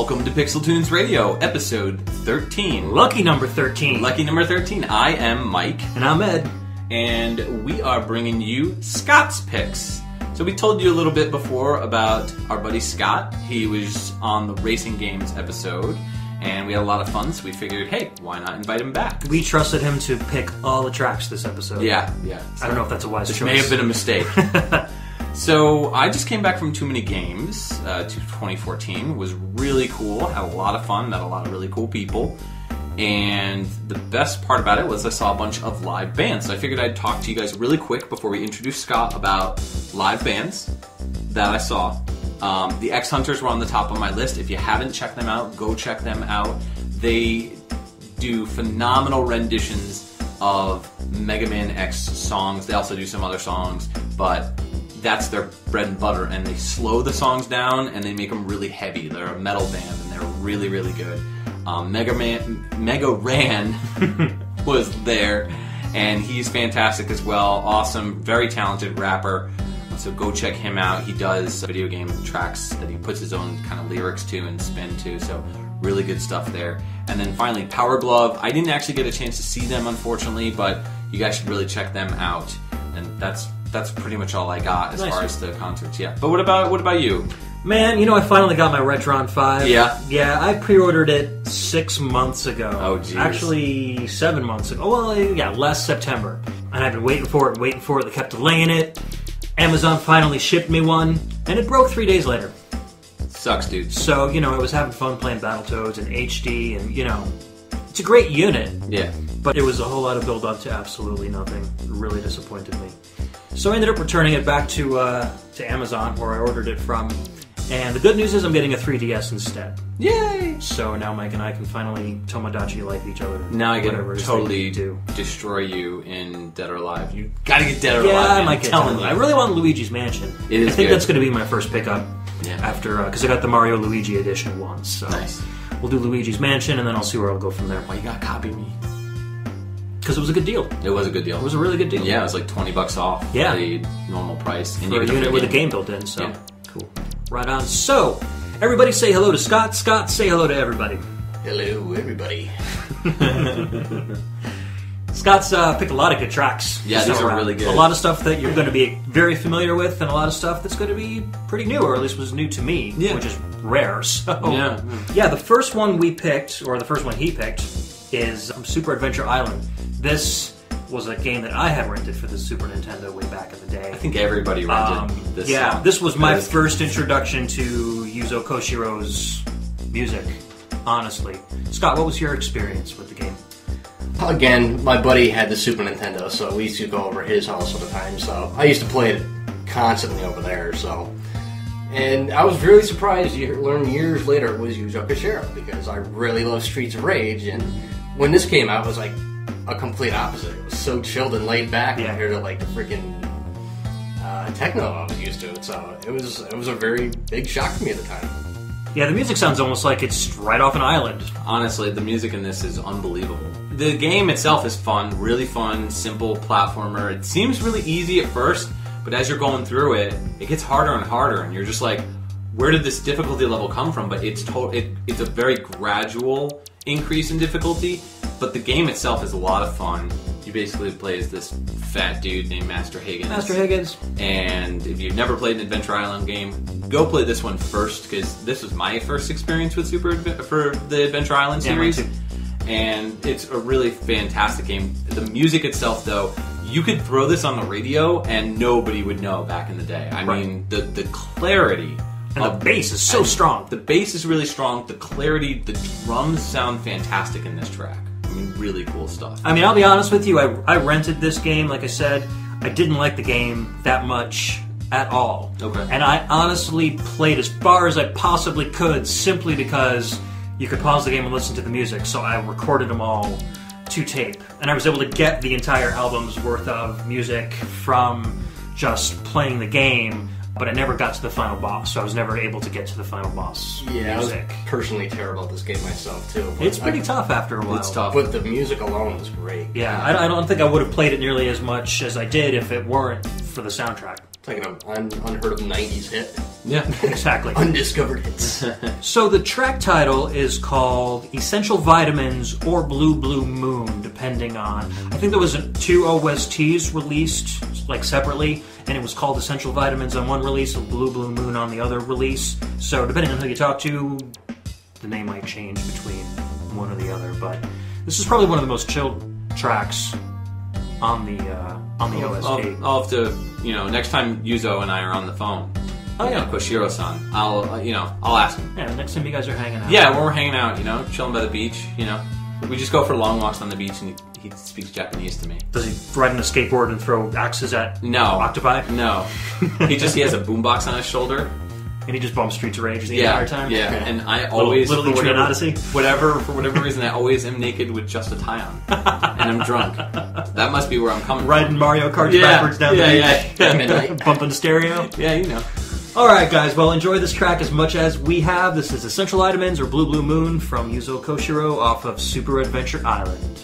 Welcome to PixelTunes Radio, episode 13. Lucky number 13. Lucky number 13. I am Mike. And I'm Ed. And we are bringing you Scott's Picks. So we told you a little bit before about our buddy Scott. He was on the Racing Games episode, and we had a lot of fun, so we figured, hey, why not invite him back? We trusted him to pick all the tracks this episode. Yeah. So I don't know if that's a wise choice. Which may have been a mistake. So I just came back from Too Many Games to 2014. It was really cool. Had a lot of fun. Met a lot of really cool people. And the best part about it was I saw a bunch of live bands. So I figured I'd talk to you guys really quick before we introduce Scott about live bands that I saw. The X Hunters were on the top of my list. If you haven't checked them out, go check them out. They do phenomenal renditions of Mega Man X songs. They also do some other songs, but that's their bread and butter, and they slow the songs down and they make them really heavy. They're a metal band and they're really, really good. Mega Ran was there, and he's fantastic as well. Awesome, very talented rapper. So go check him out. He does video game tracks that he puts his own kind of lyrics to and spin to, so really good stuff there. And then finally, Power Glove. I didn't actually get a chance to see them, unfortunately, but you guys should really check them out. And that's pretty much all I got as far as the concerts. Yeah. But what about you? Man, you know, I finally got my Retron 5. Yeah? Yeah, I pre-ordered it 6 months ago. Oh, geez. Actually, 7 months ago. Well, yeah, last September. And I've been waiting for it. They kept delaying it. Amazon finally shipped me one, and it broke 3 days later. Sucks, dude. So, you know, I was having fun playing Battletoads and HD, and, you know, it's a great unit. Yeah. But it was a whole lot of build-up to absolutely nothing. It really disappointed me. So I ended up returning it back to Amazon, where I ordered it from. And the good news is I'm getting a 3DS instead. Yay! So now Mike and I can finally Tomodachi like each other. Now I can totally destroy you in Dead or Alive. You gotta get Dead or Alive. Yeah, I man. might get telling you. I really want Luigi's Mansion. It is I think good. that's going to be my first pickup after, because I got the Mario Luigi edition once. So nice. We'll do Luigi's Mansion, and then I'll see where I'll go from there. Why you gotta copy me? Because it was a good deal. It was a good deal. It was a really good deal. Yeah, it was like $20 off the normal price. And for a unit with a game built in, so. Yeah. Cool. Right on. So, everybody say hello to Scott. Scott, say hello to everybody. Hello, everybody. Scott's picked a lot of good tracks. Yeah, these are really good. A lot of stuff that you're going to be very familiar with, and a lot of stuff that's going to be pretty new, or at least was new to me, which is rare. So, yeah, the first one we picked, or the first one he picked, is Super Adventure Island. This was a game that I had rented for the Super Nintendo way back in the day. I think everybody rented this. Yeah, this was my first introduction to Yuzo Koshiro's music, honestly. Scott, what was your experience with the game? Again, my buddy had the Super Nintendo, so we used to go over his house all the time, so I used to play it constantly over there, so. And I was really surprised to learn years later it was Yuzo Koshiro, because I really love Streets of Rage, and when this came out, it was like a complete opposite. It was so chilled and laid back compared to like the freaking techno I was used to. So it was a very big shock for me at the time. Yeah, the music sounds almost like it's right off an island. Honestly, the music in this is unbelievable. The game itself is fun, really fun, simple platformer. It seems really easy at first, but as you're going through it, it gets harder and harder, and you're just like, where did this difficulty level come from? But it's a very gradual increase in difficulty, but the game itself is a lot of fun. You basically play as this fat dude named Master Higgins. And if you've never played an Adventure Island game, go play this one first, because this was my first experience with for the Adventure Island series. Yeah, and it's a really fantastic game. The music itself, though, you could throw this on the radio and nobody would know back in the day. I mean, the clarity. And the bass is so strong. The bass is really strong. The clarity, the drums sound fantastic in this track. I mean, really cool stuff. I mean, I'll be honest with you. I rented this game, like I said. I didn't like the game that much at all. Okay. And I honestly played as far as I possibly could, simply because you could pause the game and listen to the music. So I recorded them all to tape. And I was able to get the entire album's worth of music from just playing the game. But I never got to the final boss, so I was never able to get to the final boss music. I was personally terrible at this game myself, too. It's pretty tough after a while. It's tough. But the music alone was great. Yeah, I don't think I would have played it nearly as much as I did if it weren't for the soundtrack. It's like an unheard of 90s hit. Yeah. Exactly. Undiscovered hits. So the track title is called Essential Vitamins or Blue Blue Moon, depending on... I think there was 2 OSTs released like separately, and it was called Essential Vitamins on one release and Blue Blue Moon on the other release. So depending on who you talk to, the name might change between one or the other. But this is probably one of the most chilled tracks on the OST. I'll have to, next time Yuzo and I are on the phone. Oh, yeah. Koshiro-san. I'll ask him. Yeah, next time you guys are hanging out. Yeah, when we're hanging out, chilling by the beach, We just go for long walks on the beach and he speaks Japanese to me. Does he ride on a skateboard and throw axes at octopi? No. He has a boombox on his shoulder. And he just bumps Streets of Rage the entire time? Yeah, and I always, Little Etrian Odyssey? for whatever reason, I always am naked with just a tie on. And I'm drunk. That must be where I'm coming Riding from. Mario Kart backwards down the beach. Midnight. Bumping the stereo. Yeah, Alright guys, well enjoy this track as much as we have. This is Essential Vitamins or Blue Blue Moon from Yuzo Koshiro off of Super Adventure Island.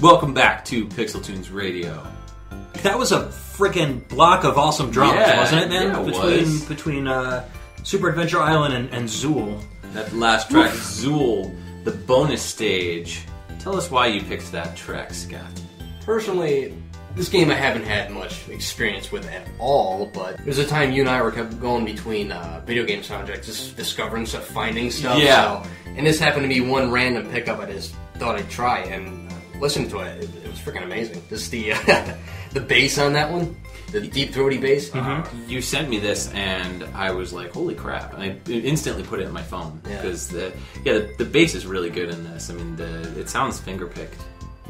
Welcome back to PixelTunes Radio. That was a freaking block of awesome drums, wasn't it, man? Yeah, it was. Between Super Adventure Island and Zool. That last track, Zool, the bonus stage. Tell us why you picked that track, Scott. Personally, this game I haven't had much experience with at all, but there's a time you and I were kept going between video game soundtracks, just discovering stuff, finding stuff. Yeah. So, and this happened to be one random pickup I just thought I'd try, and listening to it, it was freaking amazing. Just the the bass on that one, the deep throaty bass. Mm-hmm. You sent me this, and I was like, "Holy crap!" And I instantly put it in my phone because the bass is really good in this. I mean, it sounds finger picked.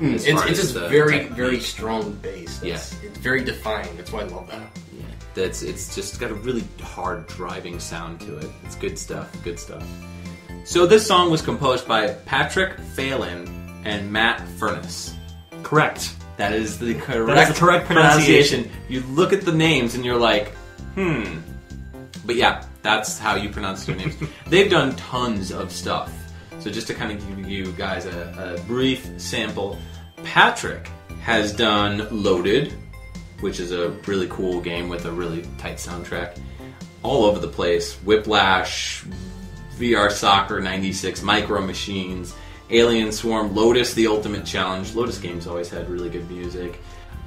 It's just very strong bass. It's very defined. That's why I love that. Yeah, it's just got a really hard driving sound to it. It's good stuff. Good stuff. So this song was composed by Patrick Phelan and Matt Furniss. Correct. That is the correct, That's the correct pronunciation. You look at the names and you're like, But yeah, that's how you pronounce their names. They've done tons of stuff. So just to kind of give you guys a brief sample, Patrick has done Loaded, which is a really cool game with a really tight soundtrack, all over the place. Whiplash, VR Soccer 96, Micro Machines, Alien Swarm, Lotus, The Ultimate Challenge. Lotus games always had really good music.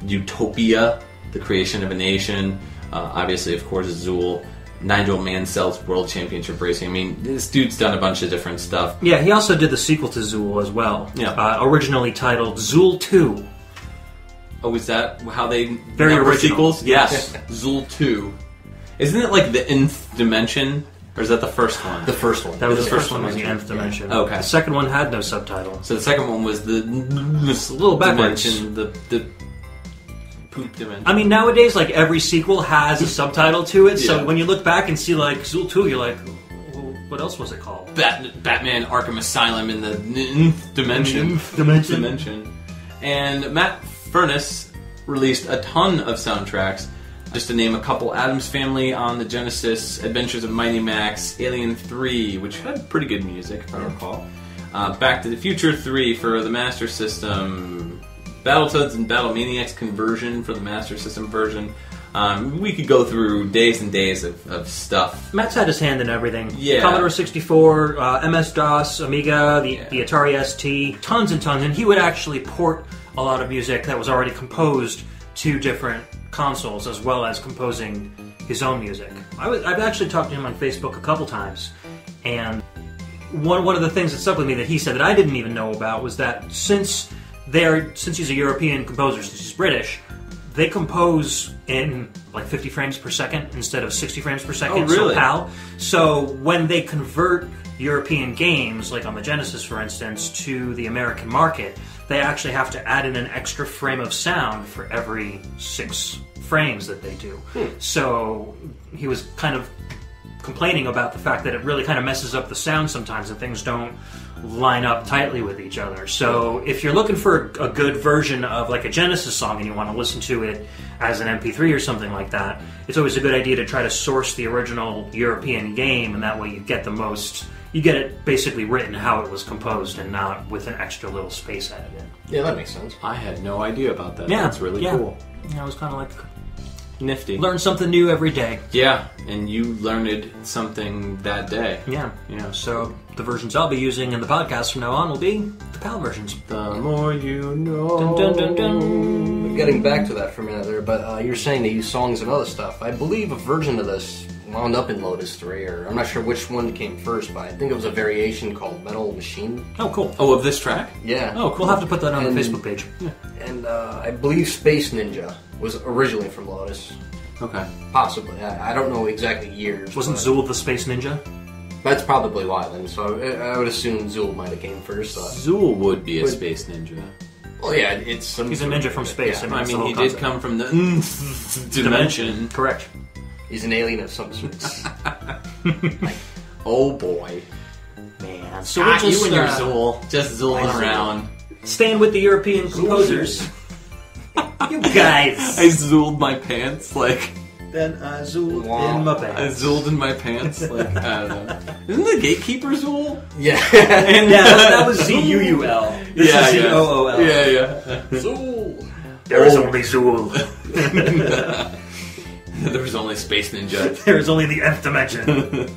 Utopia, The Creation of a Nation, obviously, of course, Zool. Nigel Mansell's World Championship Racing. I mean, this dude's done a bunch of different stuff. Yeah, he also did the sequel to Zool as well. Yeah. Originally titled Zool 2. Oh, is that how they Very number original. sequels? Yes. Zool 2. Isn't it like the Nth Dimension? Or is that the first one? The first one. That was The the first first one, was the dimension. Nth Dimension. Yeah. Okay. The second one had no subtitle. So the second one was this little backwards. dimension, the poop dimension. I mean, nowadays, like, every sequel has a subtitle to it, so Yeah. when you look back and see, like, Zool 2, you're like, well, what else was it called? Batman Arkham Asylum in the Nth Dimension. Nth Dimension. And Matt Furniss released a ton of soundtracks. Just to name a couple, Addams Family on the Genesis, Adventures of Mighty Max, Alien 3, which had pretty good music, if I recall. Back to the Future 3 for the Master System. Battletoads and Battlemaniacs conversion for the Master System version. We could go through days and days of stuff. Matt's had his hand in everything. Yeah. Commodore 64, MS-DOS, Amiga, the Atari ST, tons and tons. And he would actually port a lot of music that was already composed to different consoles, as well as composing his own music. I've actually talked to him on Facebook a couple times, and one of the things that stuck with me that he said that I didn't even know about was that since he's a European composer, since he's British, they compose in like 50 frames per second instead of 60 frames per second. Oh, really? So PAL. So when they convert European games, like on the Genesis, for instance, to the American market, they actually have to add in an extra frame of sound for every 6 frames that they do. So he was kind of complaining about the fact that it really kind of messes up the sound sometimes and things don't line up tightly with each other. So if you're looking for a good version of like a Genesis song and you want to listen to it as an MP3 or something like that, it's always a good idea to try to source the original European game, and that way you get the most... You get it basically written how it was composed and not with an extra little space added in. Yeah, that makes sense. I had no idea about that. Yeah, That's really cool. Yeah, it was kind of like... Nifty. Learn something new every day. Yeah, and you learned something that day. Yeah. So the versions I'll be using in the podcast from now on will be the PAL versions. The more you know. Dun, dun, dun, dun. Getting back to that for a minute there, but you're saying they use songs and other stuff. I believe a version of this wound up in Lotus 3, or I'm not sure which one came first, but I think it was a variation called Metal Machine. Oh, cool. Oh, of this track? Yeah. Oh, cool. We'll have to put that on the Facebook page. Yeah. And I believe Space Ninja was originally from Lotus. Okay. Possibly. I don't know exactly years. Wasn't but Zool the Space Ninja? That's probably why then. So I would assume Zool might have came first. Zool would be a space ninja. Well, yeah, it's... He's a ninja from space. Yeah. I I mean, mean, he did come from the dimension. Correct. He's an alien of some sort. Oh, boy. Man. So we're just... you and your Zool. Just zooling around. Staying with the European composers. You guys. I zooled my pants, like... Then I zooled Wow. in my I pants. zooled in my pants. Like, I don't know. Isn't the gatekeeper Zool? Yeah. And, Yeah, that was Z-U-U-L. This is Z-O-O-L. Yeah. Zool. There is only Zool. There was only Space Ninja. There is only the Nth dimension.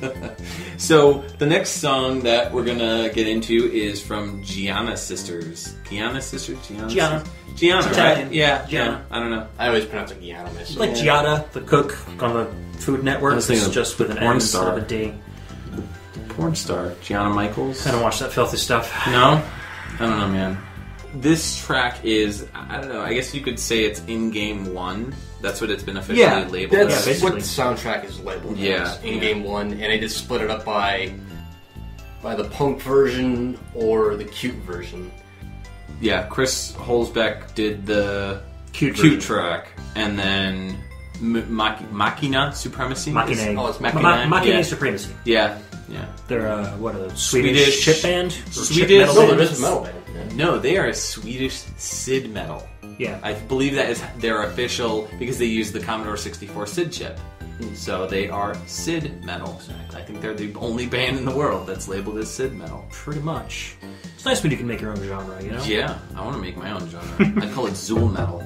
So, the next song that we're gonna get into is from Giana Sisters. Giana Sisters? Giana. Giana, It's right? Italian. Yeah, Giana. I don't know. I always pronounce it Giana myself. Like Giada, the cook on the Food Network. I was thinking It's of just with an porn N instead star. of a D. Porn star. Gianna Michaels. I don't watch that filthy stuff. No? I don't know, man. This track is, I don't know, I guess you could say it's in Game 1. That's what it's been officially Yeah, labeled Yeah, That's as. what basically. the soundtrack is labeled Yeah, as in yeah. Game 1, and they just split it up by the punk version or the cute version. Yeah, Chris Huelsbeck did the Cute cute version. track, and then Machinae Supremacy? Machinae. Oh, it's Machinae. Machinae Yeah. Supremacy. Yeah. They're, what are they? Swedish chip band? Or Swedish- chip metal No, band? there is a metal band. Yeah. No, they are a Swedish SID metal. Yeah. I believe that is their official, because they use the Commodore 64 SID chip. So they are SID metal. I think they're the only band in the world that's labeled as SID metal. Pretty much. It's nice when you can make your own genre, you know? Yeah, I want to make my own genre. I'd call it Zool metal.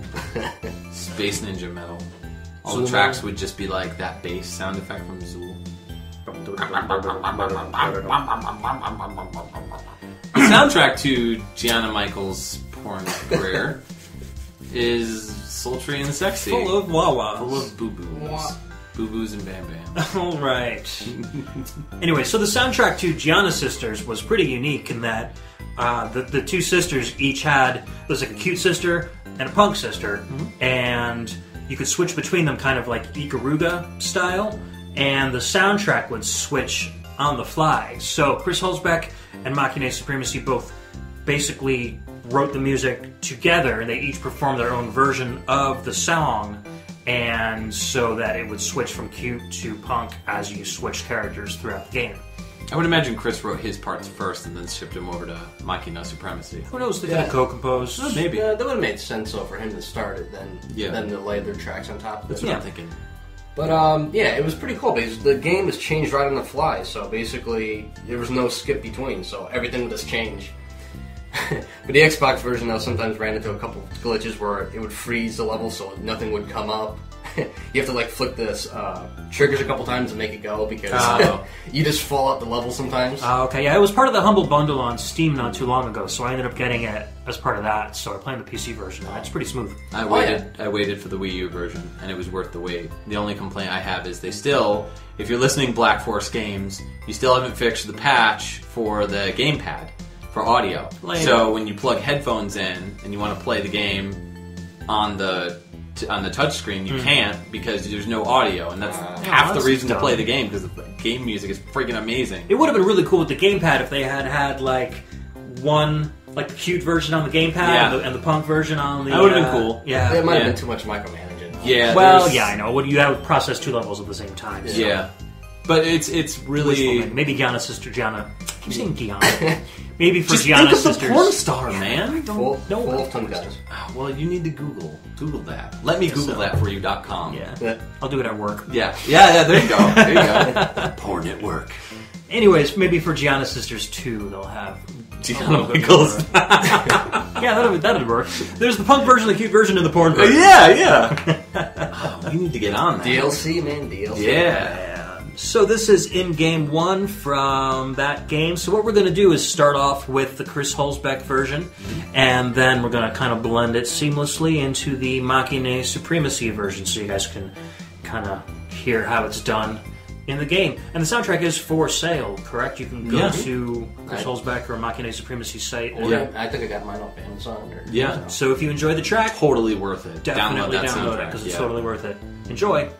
Space Ninja metal. All the Zool tracks metal? would just be like that bass sound effect from Zool. The soundtrack to Gianna Michaels' porn career is sultry and sexy. Full of wah-wahs. Full of boo-boos. Boo-boos and bam-bams. All right. Anyway, so the soundtrack to Giana Sisters was pretty unique in that the two sisters each had, there's like a cute sister and a punk sister, and you could switch between them kind of like Ikaruga style, and the soundtrack would switch on the fly. So Chris Huelsbeck and Machinae Supremacy both basically wrote the music together, and they each performed their own version of the song, and so that it would switch from cute to punk as you switch characters throughout the game. I would imagine Chris wrote his parts first and then shipped them over to Machinae Supremacy. Who knows? They Yeah. could co-compose. Maybe. Yeah, that would have made sense though for him to start it, then to lay their tracks on top of That's it. what Yeah. I'm thinking. But yeah, it was pretty cool because the game was changed right on the fly. So basically, there was no skip between. So everything would just change. But the Xbox version though sometimes ran into a couple glitches where it would freeze the level, so nothing would come up. You have to like flick this triggers a couple times to make it go because you just fall out the level sometimes. Okay, yeah, it was part of the Humble Bundle on Steam not too long ago, so I ended up getting it as part of that. So I played the PC version, and it's pretty smooth. I waited for the Wii U version, and it was worth the wait. The only complaint I have is they still, if you're listening Black Force Games, you still haven't fixed the patch for the gamepad for audio. Later. So when you plug headphones in and you want to play the game on the touchscreen, you can't because there's no audio, and that's half the that's reason to dumb. play the game because the game music is freaking amazing. It would have been really cool with the gamepad if they had like one like the cute version on the gamepad Yeah. and the punk version on the. That would've been cool. Yeah. It might have yeah. been too much micromanaging. Yeah. Well, there's- yeah, I know. What you have to process two levels at the same time. So. Yeah. But it's Wishful really thinking. Maybe Giana's sister Giana. I keep saying Giana. Maybe for just think Giana's of the porn sisters. star, man. Full No, of tongue guys. Oh, well, you need to Google that. Let me Google so. that for you.com. Yeah. Yeah. I'll do it at work. Yeah, there you go. There you go. Porn at work. Anyways, maybe for Giana's sisters too, they'll have Gianna Michaels. Yeah, that'd work. There's the punk version, the cute version, and the porn version. yeah. Oh, we need to get on that. DLC, man, DLC. Yeah. So this is in game one from that game. So what we're going to do is start off with the Chris Huelsbeck version, and then we're going to kind of blend it seamlessly into the Machinae Supremacy version, so you guys can kind of hear how it's done in the game. And the soundtrack is for sale, correct? You can go Yeah. to Chris Right. Huelsbeck or Machinae Supremacy site. Or Yeah, I think I got mine off Amazon. Or, Yeah. So if you enjoy the track, Totally worth it. definitely that download it soundtrack. because it's Yeah. totally worth it. Enjoy.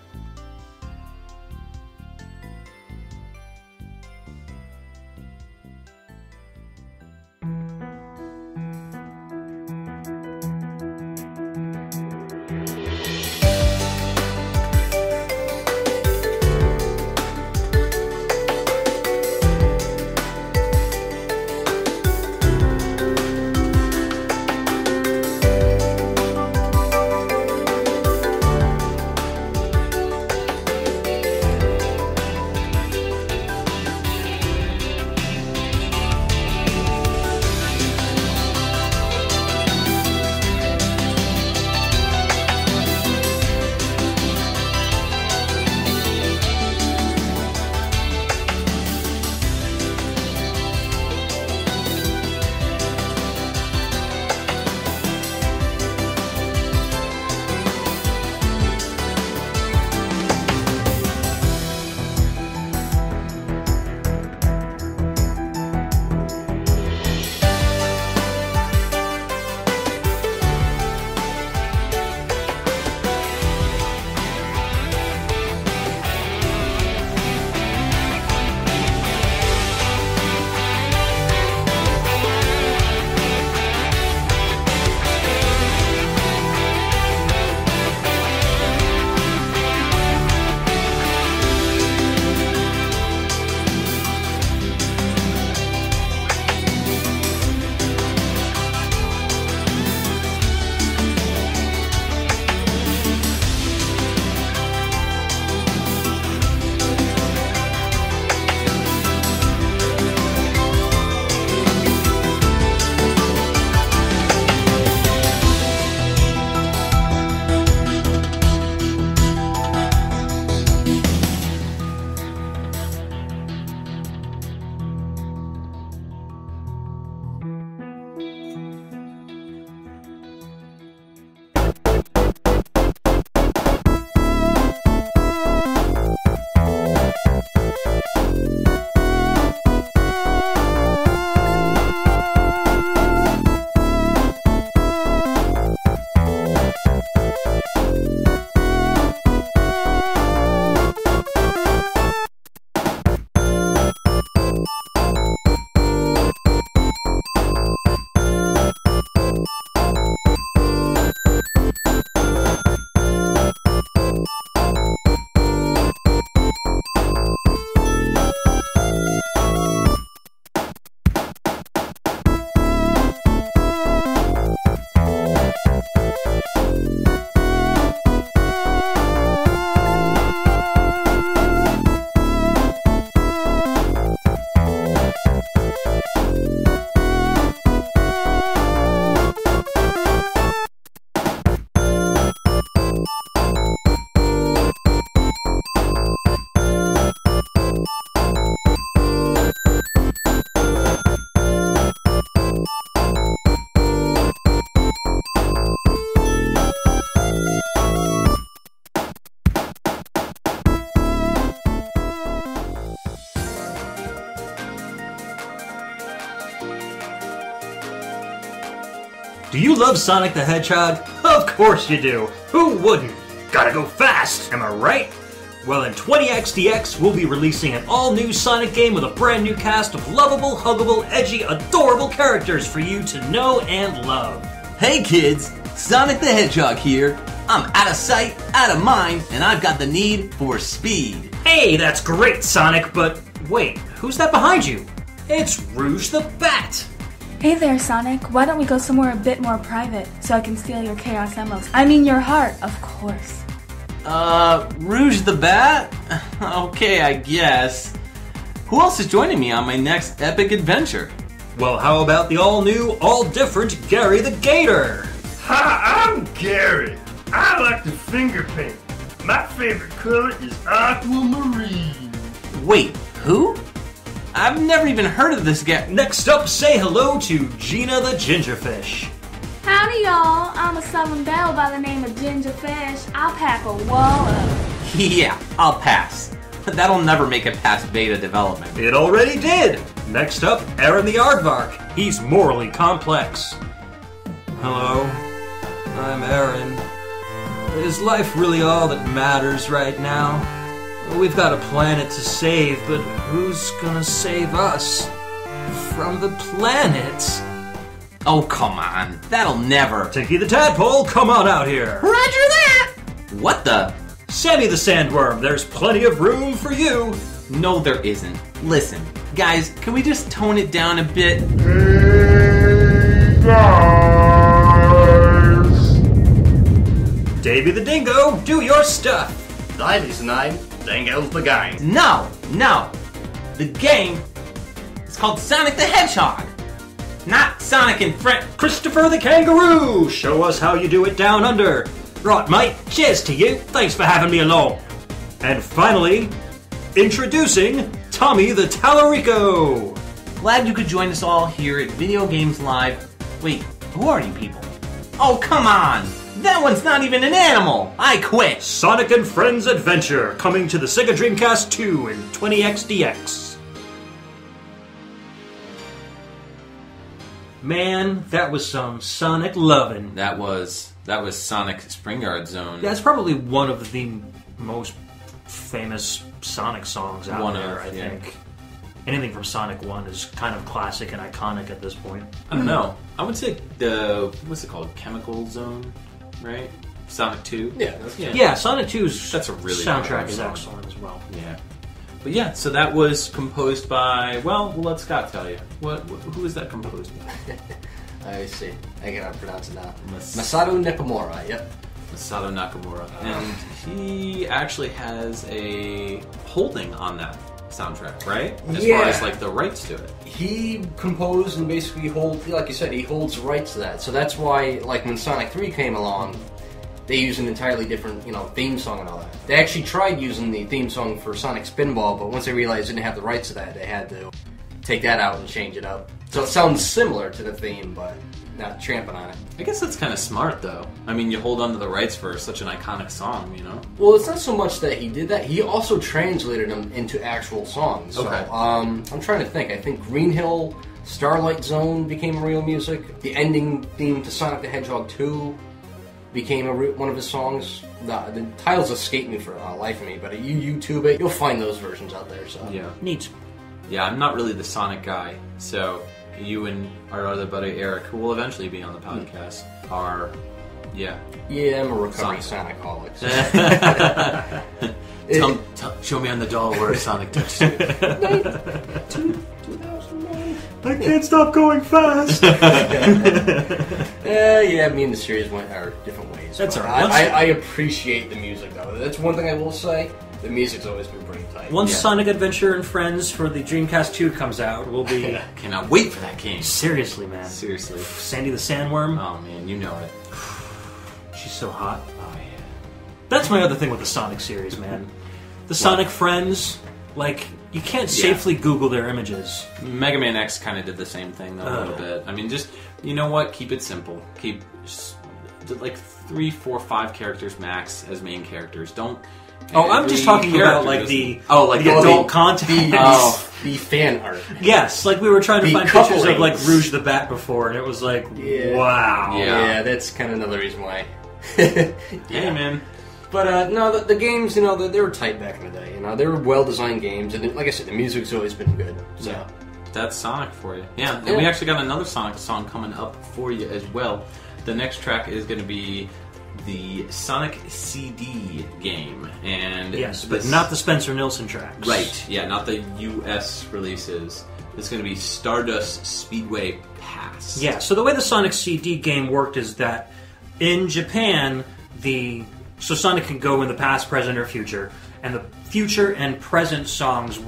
You love Sonic the Hedgehog? Of course you do. Who wouldn't? Gotta go fast, am I right? Well, in 20XDX, we'll be releasing an all-new Sonic game with a brand new cast of lovable, huggable, edgy, adorable characters for you to know and love. Hey kids, Sonic the Hedgehog here. I'm out of sight, out of mind, and I've got the need for speed. Hey, that's great, Sonic, but wait, who's that behind you? It's Rouge the Bat! Hey there, Sonic. Why don't we go somewhere a bit more private so I can steal your Chaos Emeralds? I mean your heart, of course. Rouge the Bat? Okay, I guess. Who else is joining me on my next epic adventure? Well, how about the all-new, all-different Gary the Gator? Hi, I'm Gary. I like to finger paint. My favorite color is aquamarine. Wait, who? I've never even heard of this guy. Next up, say hello to Giana the Gingerfish. Howdy, y'all. I'm a Southern Belle by the name of Gingerfish. I'll pack a wall up. Yeah, I'll pass. That'll never make it past beta development. It already did! Next up, Aaron the Aardvark. He's morally complex. Hello, I'm Aaron. Is life really all that matters right now? We've got a planet to save, but who's gonna save us? From the planet? Oh, come on. That'll never. Tinky the Tadpole, come on out here! Roger that! What the? Sammy the Sandworm, there's plenty of room for you! No, there isn't. Listen, guys, can we just tone it down a bit? Hey guys! Davy the Dingo, do your stuff! Divy's the 9, Dingo's the guy. No! The game is called Sonic the Hedgehog, not Sonic and Friend. Christopher the Kangaroo, show us how you do it down under. Right, mate, cheers to you. Thanks for having me along. And finally, introducing Tommy the Tallarico. Glad you could join us all here at Video Games Live. Wait, who are you people? Oh, come on! That one's not even an animal! I quit! Sonic and Friends Adventure, coming to the Sega Dreamcast 2 in 20XDX. Man, that was some Sonic lovin'. That was Sonic Springard Zone. That's probably one of the most famous Sonic songs out there, I think. Anything from Sonic 1 is kind of classic and iconic at this point. I don't know. I would say what's it called? Chemical Zone, right? Sonic 2? Yeah, Sonic 2's That's a really soundtrack is song. excellent as well. Yeah. But yeah, so that was composed by, well, we'll let Scott tell you. Who is that composed by? I see. I gotta pronounce it now. Masato Nakamura, yep. Masato Nakamura. And he actually has a holding on that soundtrack, right? As far as like the rights to it. He composed and basically like you said, he holds rights to that. So that's why, like when Sonic 3 came along, they used an entirely different, theme song and all that. They actually tried using the theme song for Sonic Spinball, but once they realized they didn't have the rights to that, they had to take that out and change it up. So it sounds similar to the theme, but not tramping on it. I guess that's kind of smart, though. I mean, you hold on to the rights for such an iconic song, Well, it's not so much that he did that. He also translated them into actual songs. So, Okay. I'm trying to think. I think Green Hill, Starlight Zone became real music. The ending theme to Sonic the Hedgehog 2 became one of his songs. The titles escape me for the life of me, but you YouTube it, you'll find those versions out there. So Yeah. Neat. Yeah, I'm not really the Sonic guy, so you and our other buddy Eric, who will eventually be on the podcast, are, yeah, I'm a recovering Sonic-holic. Show me on the doll where Sonic touched it. 2009. I can't stop going fast. Yeah, me and the series went our different ways. That's But all right. I appreciate the music, though. That's one thing I will say. The music's always been pretty tight. Once Sonic Adventure and Friends for the Dreamcast 2 comes out, we'll be... Cannot wait for that game. Seriously, man. Seriously. Sandy the Sandworm. Oh man, you know it. She's so hot. Oh yeah. That's my other thing with the Sonic series, man. The Sonic Friends, like, you can't safely Google their images. Mega Man X kind of did the same thing though, a little bit. I mean, just, you know what? Keep it simple. Keep just, like 3, 4, 5 characters max as main characters. Don't Oh, I'm just talking about like the adult content. The fan art. Yes, like we were trying to find pictures of like Rouge the Bat before, and it was like, wow. Yeah, that's kind of another reason why. Hey, man. But no, the games, you know, they were tight back in the day. You know, they were well-designed games, and like I said, the music's always been good. So. Yeah. That's Sonic for you. Yeah, and we actually got another Sonic song coming up for you as well. The next track is going to be the Sonic CD game, and yes, but not the Spencer Nilsson tracks. Right? Yeah, not the US releases. It's going to be Stardust Speedway Pass. Yeah. So the way the Sonic CD game worked is that in Japan, so Sonic can go in the past, present, or future, and the future and present songs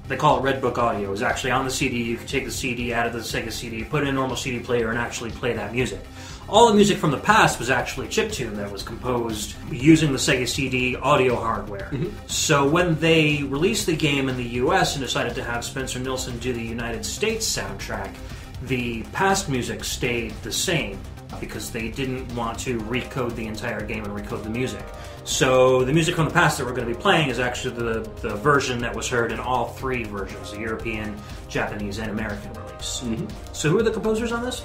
they call it Red Book Audio. It was actually on the CD. You could take the CD out of the Sega CD, put it in a normal CD player, and actually play that music. All the music from the past was actually chiptune that was composed using the Sega CD audio hardware. Mm-hmm. So when they released the game in the US and decided to have Spencer Nilsson do the United States soundtrack, the past music stayed the same because they didn't want to recode the entire game and recode the music. So the music from the past that we're going to be playing is actually the version that was heard in all three versions, the European, Japanese, and American release. Mm-hmm. So who are the composers on this?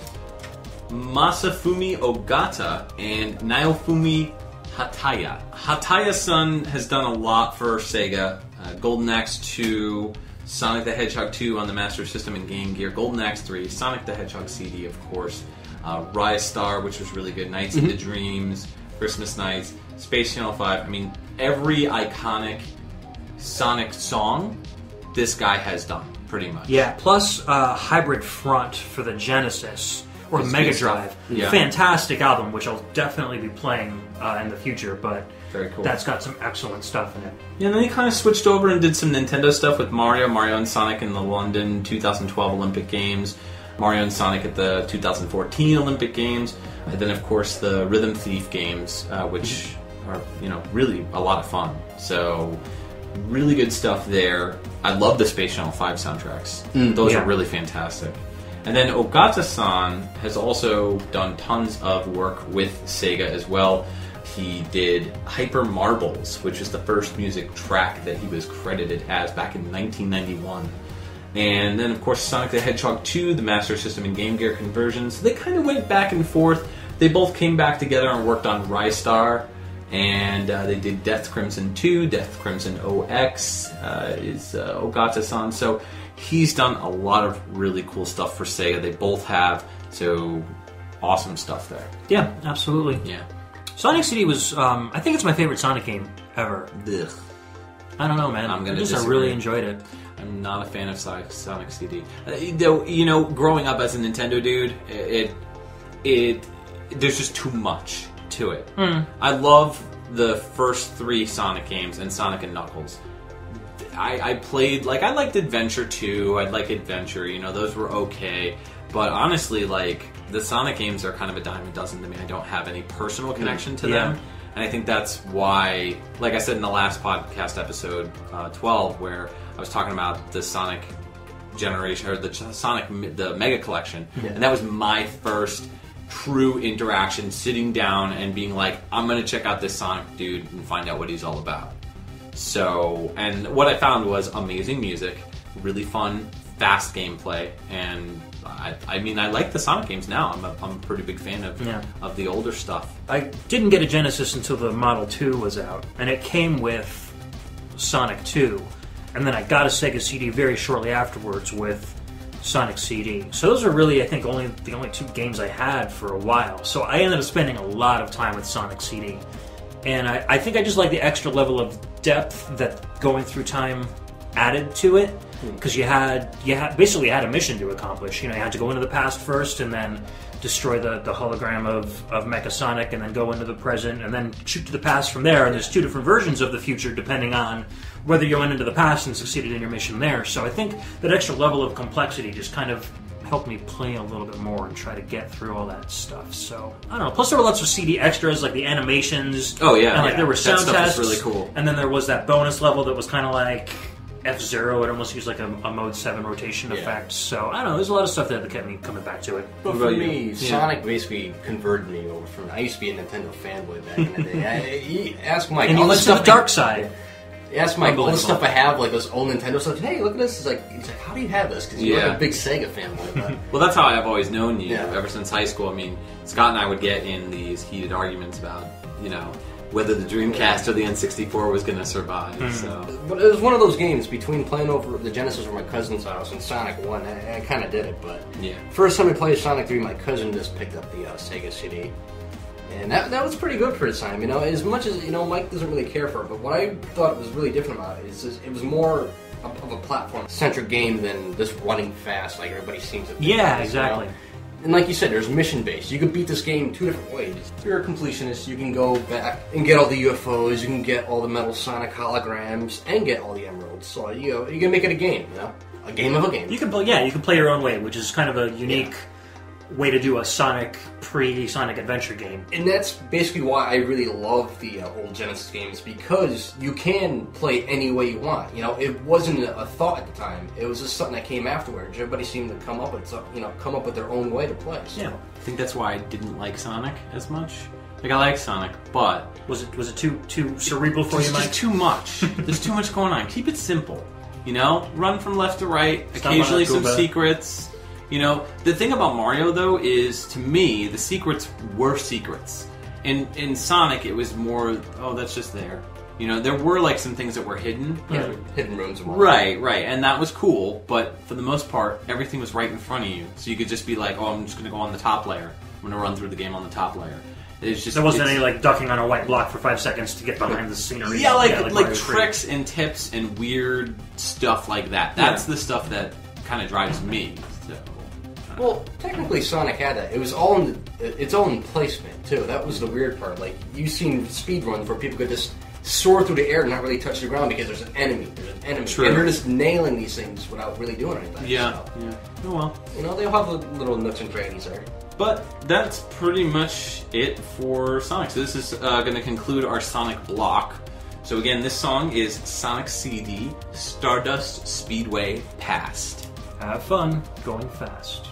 Masafumi Ogata and Naofumi Hataya. Hataya-san has done a lot for Sega. Golden Axe 2, Sonic the Hedgehog 2 on the Master System and Game Gear, Golden Axe 3, Sonic the Hedgehog CD, of course, Rise Star, which was really good, Nights into Dreams, Christmas Nights, Space Channel 5. I mean, every iconic Sonic song, this guy has done, pretty much. Yeah, plus Hybrid Front for the Genesis. Or Mega Drive. Yeah. Fantastic album, which I'll definitely be playing in the future, but very cool. That's got some excellent stuff in it. Yeah, and then he kind of switched over and did some Nintendo stuff with Mario and Sonic in the London 2012 Olympic Games, Mario and Sonic at the 2014 Olympic Games, and then, of course, the Rhythm Thief games, which are, really a lot of fun. So, really good stuff there. I love the Space Channel 5 soundtracks. Those are really fantastic. And then Ogata-san has also done tons of work with Sega as well. He did Hyper Marbles, which is the first music track that he was credited as back in 1991. And then, of course, Sonic the Hedgehog 2, the Master System and Game Gear conversions. They kind of went back and forth. They both came back together and worked on Rise Star. And they did Death Crimson 2, Death Crimson OX is Ogata-san. So he's done a lot of really cool stuff for Sega. They both have, so awesome stuff there. Yeah, absolutely. Yeah. Sonic CD was, I think it's my favorite Sonic game ever. Ugh. I don't know, man. I really enjoyed it. I'm not a fan of Sonic CD. Though, growing up as a Nintendo dude, there's just too much to it. I love the first three Sonic games and Sonic and Knuckles. I played, I liked Adventure 2, I'd like Adventure, those were okay. But honestly, the Sonic games are kind of a dime a dozen to me. I don't have any personal connection to them. And I think that's why, like I said in the last podcast episode, 12, where I was talking about the Sonic generation, or the Mega Collection. Yeah. And that was my first true interaction, sitting down and being like, I'm going to check out this Sonic dude and find out what he's all about. So, and what I found was amazing music, really fun, fast gameplay, and I like the Sonic games now. I'm a pretty big fan of the older stuff. I didn't get a Genesis until the Model 2 was out, and it came with Sonic 2, and then I got a Sega CD very shortly afterwards with Sonic CD. So those are really, I think, the only two games I had for a while. So I ended up spending a lot of time with Sonic CD. And I think I just like the extra level of depth that going through time added to it. Because you basically had a mission to accomplish. You had to go into the past first and then destroy the hologram of Mecha Sonic, and then go into the present and then shoot to the past from there. And there's two different versions of the future depending on whether you went into the past and succeeded in your mission there. So I think that extra level of complexity just kind of helped me play a little bit more and try to get through all that stuff. So I don't know. Plus there were lots of CD extras, like the animations. Oh yeah, and there were sound that tests. Stuff was really cool. And then there was that bonus level that was kind of like, F-Zero, it almost used like a Mode 7 rotation effect. So, I don't know, there's a lot of stuff that kept me coming back to it. But for me, Sonic basically converted me over from... I used to be a Nintendo fanboy back in the day. Ask Mike... And you went to the dark side. Ask Mike, all the stuff I have, like those old Nintendo stuff, hey, look at this. He's like, how do you have this? Because you're like a big Sega fanboy. But... Well, that's how I've always known you, ever since high school. I mean, Scott and I would get in these heated arguments about, whether the Dreamcast or the N64 was going to survive. So. But it was one of those games between playing over the Genesis or my cousin's house and Sonic 1. I kind of did it, but first time we played Sonic 3, my cousin just picked up the Sega CD. And that was pretty good for its time, as much as, Mike doesn't really care for it, but what I thought was really different about it is it was more of a platform-centric game than just running fast like everybody seems to think. Yeah, exactly. And like you said, there's mission-based. You could beat this game 2 different ways. If you're a completionist, you can go back and get all the UFOs, you can get all the Metal Sonic holograms, and get all the emeralds. So, you can make it a game, A game of a game. You can play your own way, which is kind of a unique way to do a Sonic pre-Sonic Adventure game. And that's basically why I really love the old Genesis games, because you can play any way you want. It wasn't a thought at the time. It was just something that came afterwards. Everybody seemed to come up with their own way to play. So. Yeah, I think that's why I didn't like Sonic as much. Like, I like Sonic, but was it too cerebral for you, Mike? Just too much. There's too much going on. Keep it simple. Run from left to right. Occasionally some secrets. The thing about Mario, though, is, to me, the secrets were secrets. In Sonic, it was more, that's just there. There were, like, some things that were hidden. Yeah, hidden rooms and whatnot. Right, and that was cool, but for the most part, everything was right in front of you. So you could just be like, I'm just going to go on the top layer. I'm going to run through the game on the top layer. It's just, there wasn't any, like, ducking on a white block for 5 seconds to get behind the scenery. Yeah, like tricks and tips and weird stuff like that. That's the stuff that kind of drives me. So. Well, technically Sonic had that. It was all in its own placement, too. That was the weird part. Like, you've seen speedruns where people could just soar through the air and not really touch the ground because there's an enemy. True. And they're just nailing these things without really doing anything. Yeah. Oh, well. They'll have little nooks and crannies there. But that's pretty much it for Sonic. So this is going to conclude our Sonic block. So again, this song is Sonic CD, Stardust Speedway Past. Have fun going fast.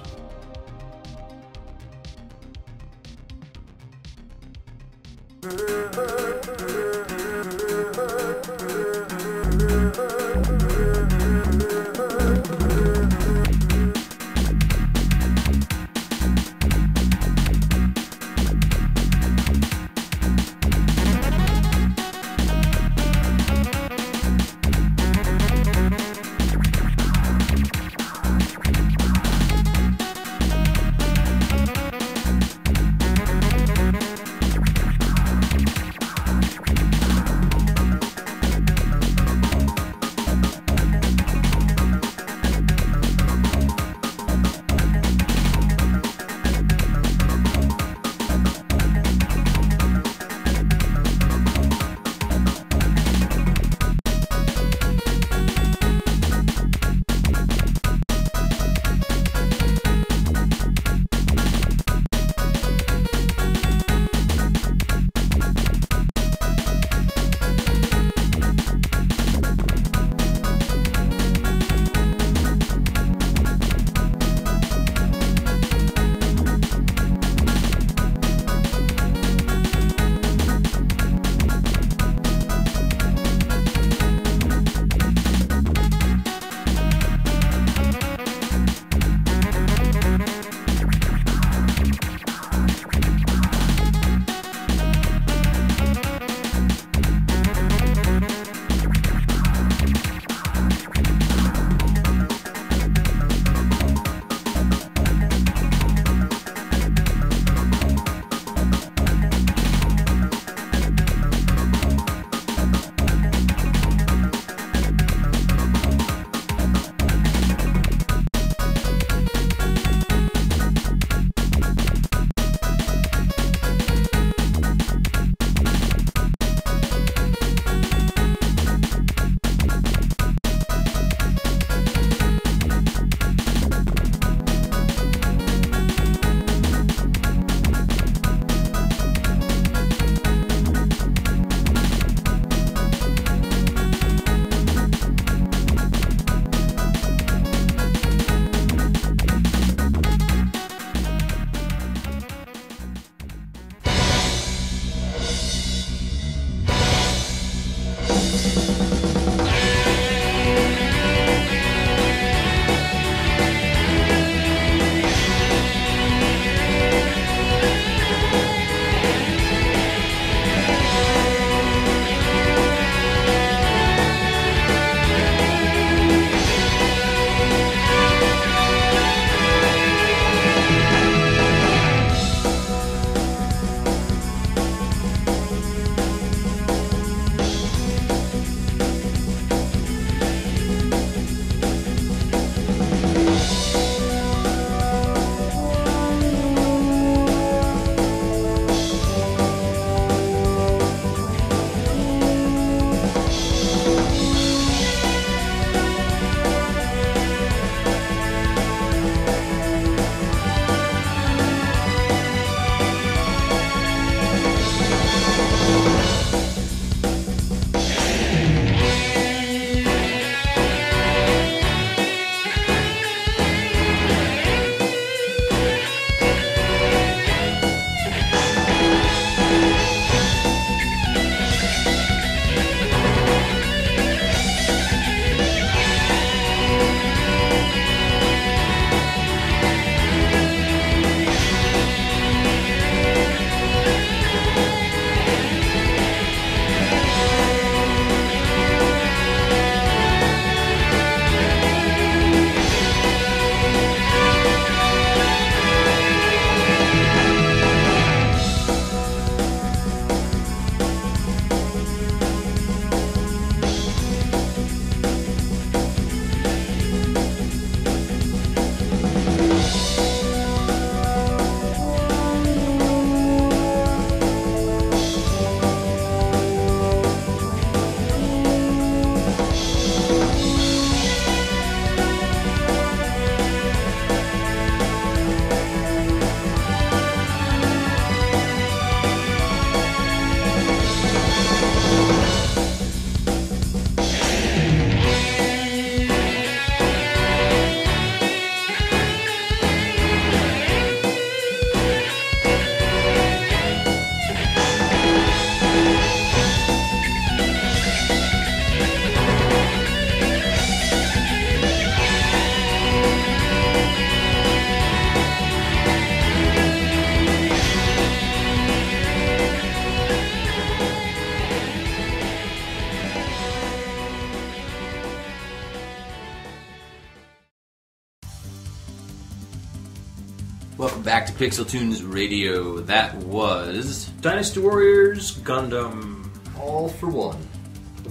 back to PixelTunes Radio. That was Dynasty Warriors Gundam. All for one.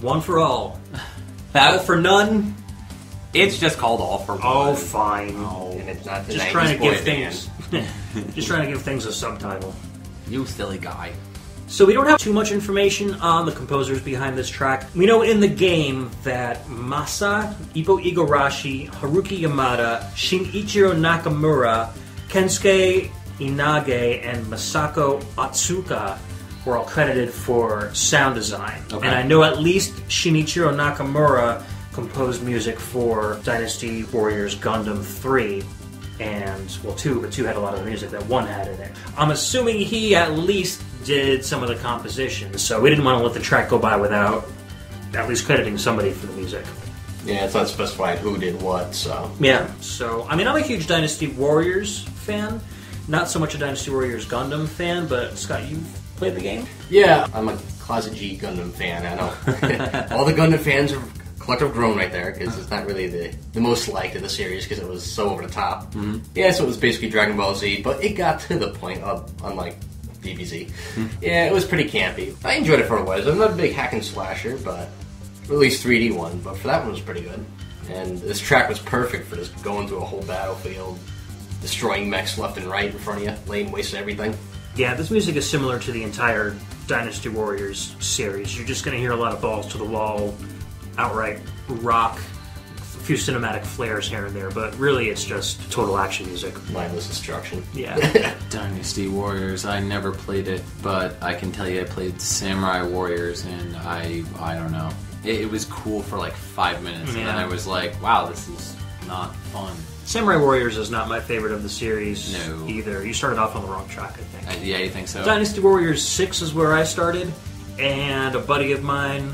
One for all. that. All for none. It's just called All for One. Oh, fine. And it's not the Just 90s trying to boy give band. things. Just trying to give things a subtitle. You silly guy. So we don't have too much information on the composers behind this track. We know in the game that Masa, Ippo Igarashi, Haruki Yamada, Shinichiro Nakamura, Kensuke Inage, and Masako Otsuka were all credited for sound design. Okay. And I know at least Shinichiro Nakamura composed music for Dynasty Warriors Gundam 3. And, well, 2, but 2 had a lot of the music that 1 had in it. I'm assuming he at least did some of the composition, so we didn't want to let the track go by without at least crediting somebody for the music. Yeah, it's not specified who did what, so. Yeah, so, I mean, I'm a huge Dynasty Warriors fan. Not so much a Dynasty Warriors Gundam fan, but, Scott, you've played the game? Yeah, I'm a closet G Gundam fan, I know. All the Gundam fans are collective groan right there, because it's not really the most liked of the series, because it was so over the top. Mm-hmm. Yeah, so it was basically Dragon Ball Z, but it got to the point of, unlike DBZ. Mm-hmm. Yeah, it was pretty campy. I enjoyed it for what it was. I'm not a big hack and slasher, but at least 3D one, but for that one it was pretty good. And this track was perfect for just going through a whole battlefield, destroying mechs left and right in front of you, laying waste to everything. Yeah, this music is similar to the entire Dynasty Warriors series. You're just going to hear a lot of balls to the wall, outright rock, a few cinematic flares here and there, but really it's just total action music. Mindless destruction. Yeah. Dynasty Warriors. I never played it, but I can tell you I played Samurai Warriors, and I don't know. It was cool for like 5 minutes, and then I was like, wow, this is not fun. Samurai Warriors is not my favorite of the series No. either. You started off on the wrong track, I think. Yeah, you think so? Dynasty Warriors 6 is where I started, and a buddy of mine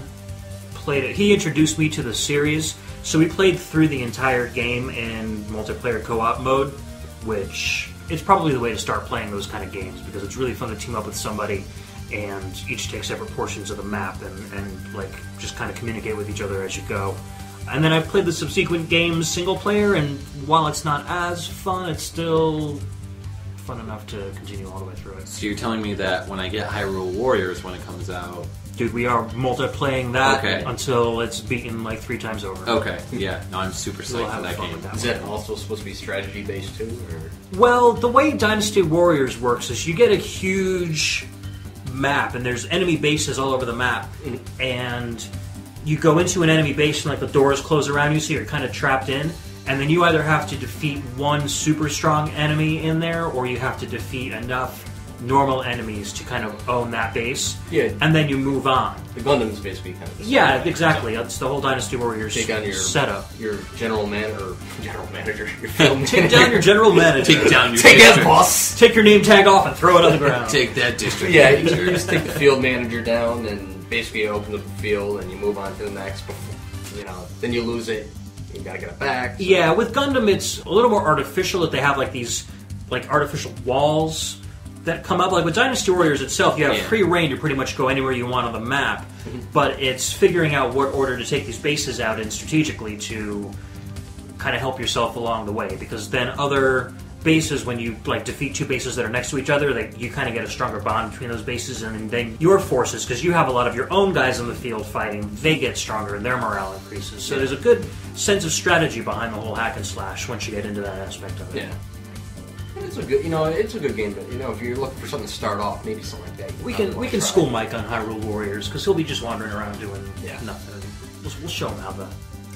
played it. He introduced me to the series, so we played through the entire game in multiplayer co-op mode, which is probably the way to start playing those kind of games, because it's really fun to team up with somebody and each take separate portions of the map and like just kind of communicate with each other as you go. And then I've played the subsequent games single player, and while it's not as fun, it's still fun enough to continue all the way through it. So you're telling me that when I get Hyrule Warriors when it comes out... Dude, we are multiplaying that until it's beaten like 3 times over. Okay, yeah. No, I'm super We'll psyched have for that fun game. with that. Is that also supposed to be strategy-based too, or...? Well, the way Dynasty Warriors works is you get a huge map, and there's enemy bases all over the map, and you go into an enemy base and like the doors close around you, so you're kind of trapped in, and then you either have to defeat one super strong enemy in there, or you have to defeat enough normal enemies to kind of own that base, and then you move on. The Gundam is basically kind of the same. Yeah, exactly. That's the whole Dynasty Warriors Take on your setup. Your general manager, your film Take down your general manager. Take down your Take district. that boss. Take your name tag off and throw it on the ground. Take that district. Yeah, you just take the field manager down and basically open up the field and you move on to the next. Then you lose it. You gotta get it back. So. Yeah, with Gundam, it's a little more artificial that they have like these like artificial walls that come up. Like with Dynasty Warriors itself, you have free reign to pretty much go anywhere you want on the map, but it's figuring out what order to take these bases out in strategically to kind of help yourself along the way, because then other bases, when you like defeat 2 bases that are next to each other, you kind of get a stronger bond between those bases, and then your forces, because you have a lot of your own guys in the field fighting, they get stronger and their morale increases. So there's a good sense of strategy behind the whole hack and slash once you get into that aspect of it. Yeah. It's a good, it's a good game, but if you're looking for something to start off, maybe something like that. We can school Mike on Hyrule Warriors, because he'll be just wandering around doing nothing. We'll show him how the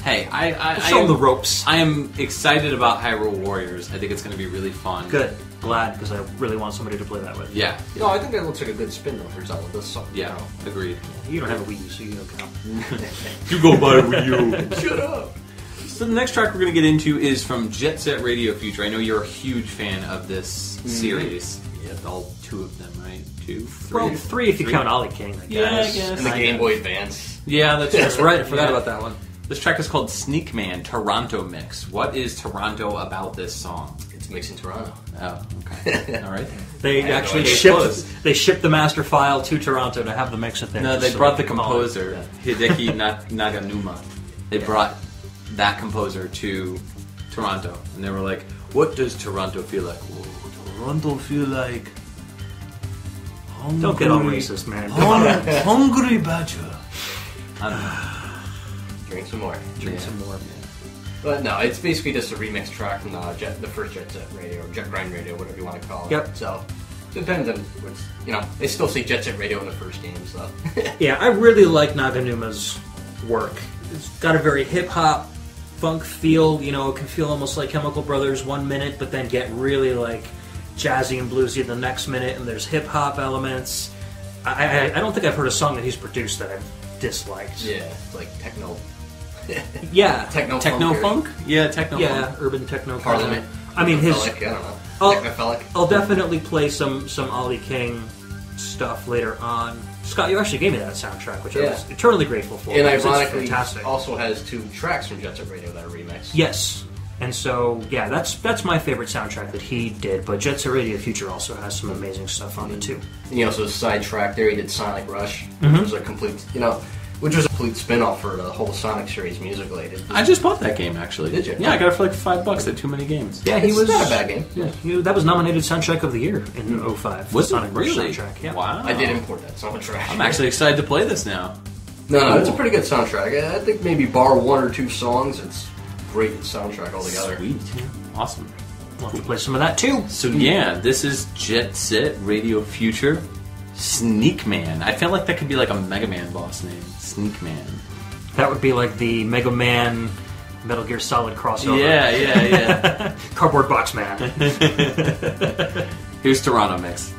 Hey, we'll show him the ropes. I am excited about Hyrule Warriors. I think it's going to be really fun. Good, glad, because I really want somebody to play that with. Yeah. No, I think that looks like a good spin though for Zelda. This song. Yeah, agreed. You don't have a Wii U, so you don't count. You go buy a Wii U. Shut up. So the next track we're going to get into is from Jet Set Radio Future. I know you're a huge fan of this series. Yeah, all 2 of them, right? 2, 3? Well, 3 if you count Ollie King, I guess. Yeah, I guess. And the Game Boy Advance. Yeah, That's right, I forgot about that one. This track is called Sneak Man Toronto Mix. What is Toronto about this song? It's mixing Toronto. Oh, okay. All right. They actually shipped the master file to Toronto to have the mix at there. No, they brought the composer, Hideki Naganuma. They brought that composer to Toronto, and they were like, what does Toronto feel like? Whoa, run don't feel like hungry. Don't get all racist, man. Hungry badger. Drink some more. Drink some more. But no, it's basically just a remix track from the first Jet Set Radio, or Jet Grind Radio, whatever you want to call it. Yep. So, depends on what's, they still say Jet Set Radio in the first game, so. Yeah, I really like Naganuma's work. It's got a very hip-hop, funk feel, it can feel almost like Chemical Brothers 1 minute, but then get really, like, jazzy and bluesy the next minute, and there's hip-hop elements. I don't think I've heard a song that he's produced that I've disliked. Yeah, it's like techno. Yeah. Techno funk? Yeah, techno funk. Yeah, urban techno. Parliament. I mean, his... I don't know. Technophilic. I'll definitely play some Ollie King stuff later on. Scott, you actually gave me that soundtrack, which I was eternally grateful for. And it's ironically, fantastic. Also has 2 tracks from Jet Set Radio that are remixed. Yes. And so, yeah, that's my favorite soundtrack that he did. But Jet Set Radio Future also has some amazing stuff on it, too. And he also side track there, he did Sonic Rush, which was a complete, spin-off for the whole Sonic series musically. I just bought that game, actually. Did you? Yeah, I got it for like $5 at Too Many Games. Yeah, It's not a bad game. Yeah, that was nominated Soundtrack of the Year in 05. Was it Sonic Rush really? soundtrack. Yeah. Wow. I did import that soundtrack. I'm actually excited to play this now. No, it's a pretty good soundtrack. I think maybe bar 1 or 2 songs, it's great soundtrack altogether. Sweet. Awesome. We'll have to play some of that, too. So yeah, this is Jet Set Radio Future. Sneak Man. I feel like that could be like a Mega Man boss name. Sneak Man. That would be like the Mega Man Metal Gear Solid crossover. Yeah. Cardboard Box Man. Here's Toronto Mix.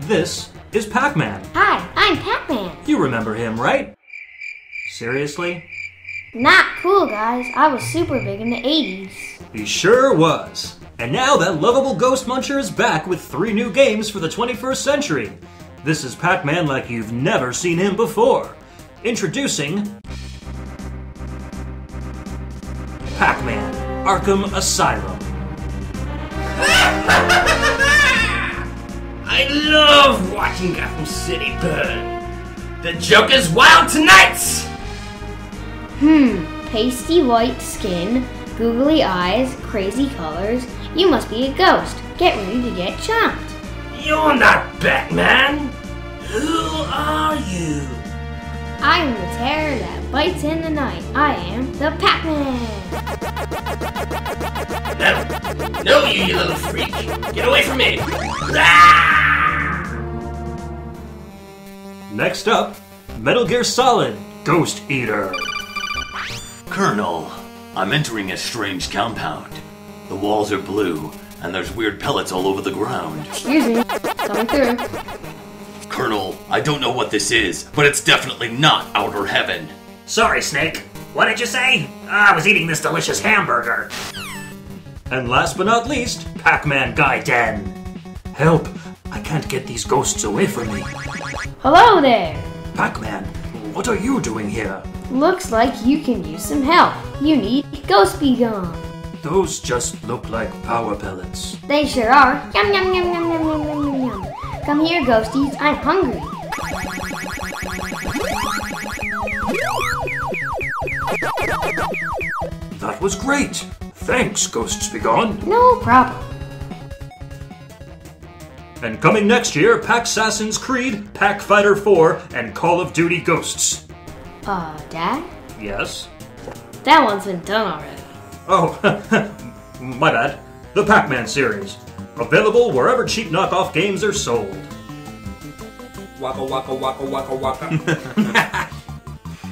This is Pac-Man. Hi, I'm Pac-Man. You remember him, right? Seriously? Not cool, guys. I was super big in the 80s. He sure was. And now that lovable ghost muncher is back with 3 new games for the 21st century. This is Pac-Man like you've never seen him before. Introducing Pac-Man Arkham Asylum. I love watching Gotham City burn. The Joker's wild tonight! Pasty white skin, googly eyes, crazy colors. You must be a ghost. Get ready to get chomped. You're not Batman. Who are you? I am the terror that bites in the night. I am the Pac-Man. No, you little freak. Get away from me. Next up, Metal Gear Solid Ghost Eater. Colonel, I'm entering a strange compound. The walls are blue, and there's weird pellets all over the ground. Excuse me. Coming through. Colonel, I don't know what this is, but it's definitely not outer heaven. Sorry, Snake. What did you say? I was eating this delicious hamburger. And last but not least, Pac-Man Gaiden. Help! I can't get these ghosts away from me. Hello there. Pac-Man, what are you doing here? Looks like you can use some help. You need Ghost Be Gone. Those just look like power pellets. They sure are. Yum yum yum yum yum yum yum yum. Come here, ghosties. I'm hungry. That was great. Thanks, Ghosts Be Gone. No problem. And coming next year, Pac-Assassin's Creed, Pac-Fighter 4, and Call of Duty Ghosts. Dad? Yes? That one's been done already. Oh, my bad. The Pac-Man series. Available wherever cheap knockoff games are sold. Waka waka waka waka waka.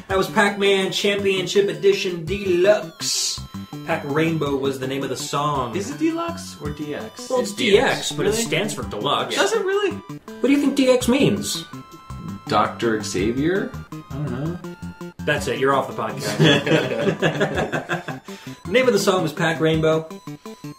That was Pac-Man Championship Edition Deluxe. Pac-Rainbow was the name of the song. Is it Deluxe or DX? Well, it's DX, but it stands for Deluxe. Does it really? What do you think DX means? Dr. Xavier? I don't know. That's it, you're off the podcast. The name of the song was Pac-Rainbow.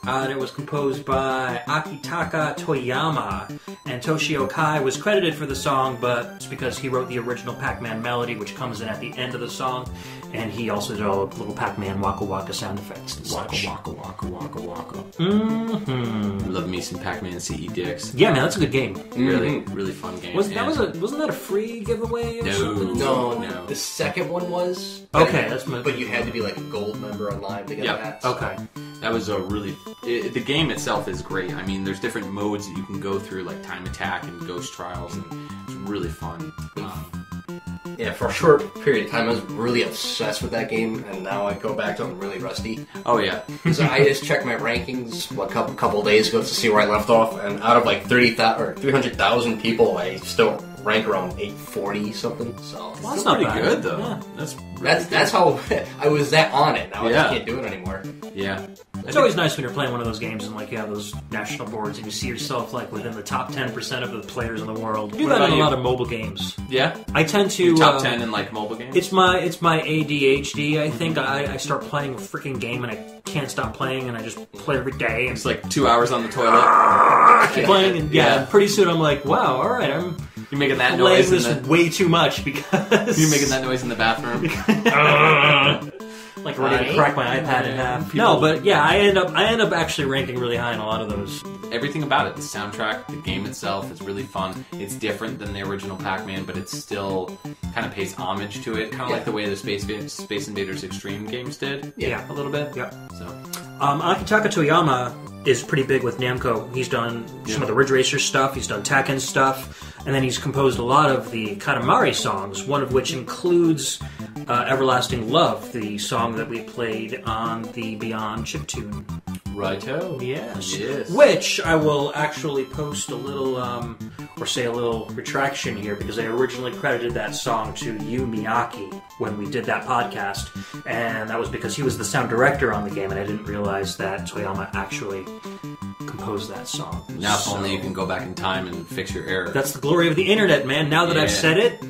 And it was composed by Akitaka Toyama, and Toshio Kai was credited for the song, but it's because he wrote the original Pac-Man melody, which comes in at the end of the song, and he also did all the little Pac-Man waka waka sound effects and Waka such. waka waka waka waka. Mm-hmm. Love me some Pac-Man CE Dicks. Yeah, man, that's a good game. Really fun game. Wasn't that a free giveaway or something? No, No. the second one was. Okay, that's my... But you had to be like a gold member online to get that. Okay. That was a really... the game itself is great. I mean, there's different modes that you can go through, like Time Attack and Ghost Trials, and it's really fun. Yeah, for a short period of time, I was really obsessed with that game, and now I go back to it, I'm really rusty. Oh, yeah. So I just checked my rankings a couple days ago to see where I left off, and out of like 300,000 people, I still rank around 840 something. So That's Still pretty not bad. good, though. Yeah. that's how I was that on it. Now I Yeah. just can't do it anymore. Yeah. It's always nice when you're playing one of those games and like you have those national boards and you see yourself like within the top 10% of the players in the world. You do What that in about a you? lot of mobile games. Yeah? I tend to Top 10 in, like, mobile games? It's my ADHD. I think I start playing a freaking game and I can't stop playing and I just play every day and It's like 2 hours on the toilet. keep playing and Yeah. pretty soon I'm like, wow, all right, I'm You're making that playing noise this in the... way too much because You're making that noise in the bathroom. like ready to crack my iPad in half. No, but yeah, I end up actually ranking really high in a lot of those. Everything about it, the soundtrack, the game itself is really fun. It's different than the original Pac-Man, but it still kind of pays homage to it, kind of like the way the Space Invaders Extreme games did. Yeah, a little bit. Yeah. So, Akitaka Toyama is pretty big with Namco. He's done some of the Ridge Racer stuff, he's done Tekken stuff, and then he's composed a lot of the Katamari songs, one of which includes Everlasting Love, the song that we played on the Beyond chiptune. righto. Yes. Yes. Which I will actually post a little, or say a little retraction here, because I originally credited that song to Yu Miyake when we did that podcast, and that was because he was the sound director on the game, and I didn't realize that Toyama actually composed that song. Now if only you can go back in time and fix your error. That's the glory of the internet, man. Now that I've said it,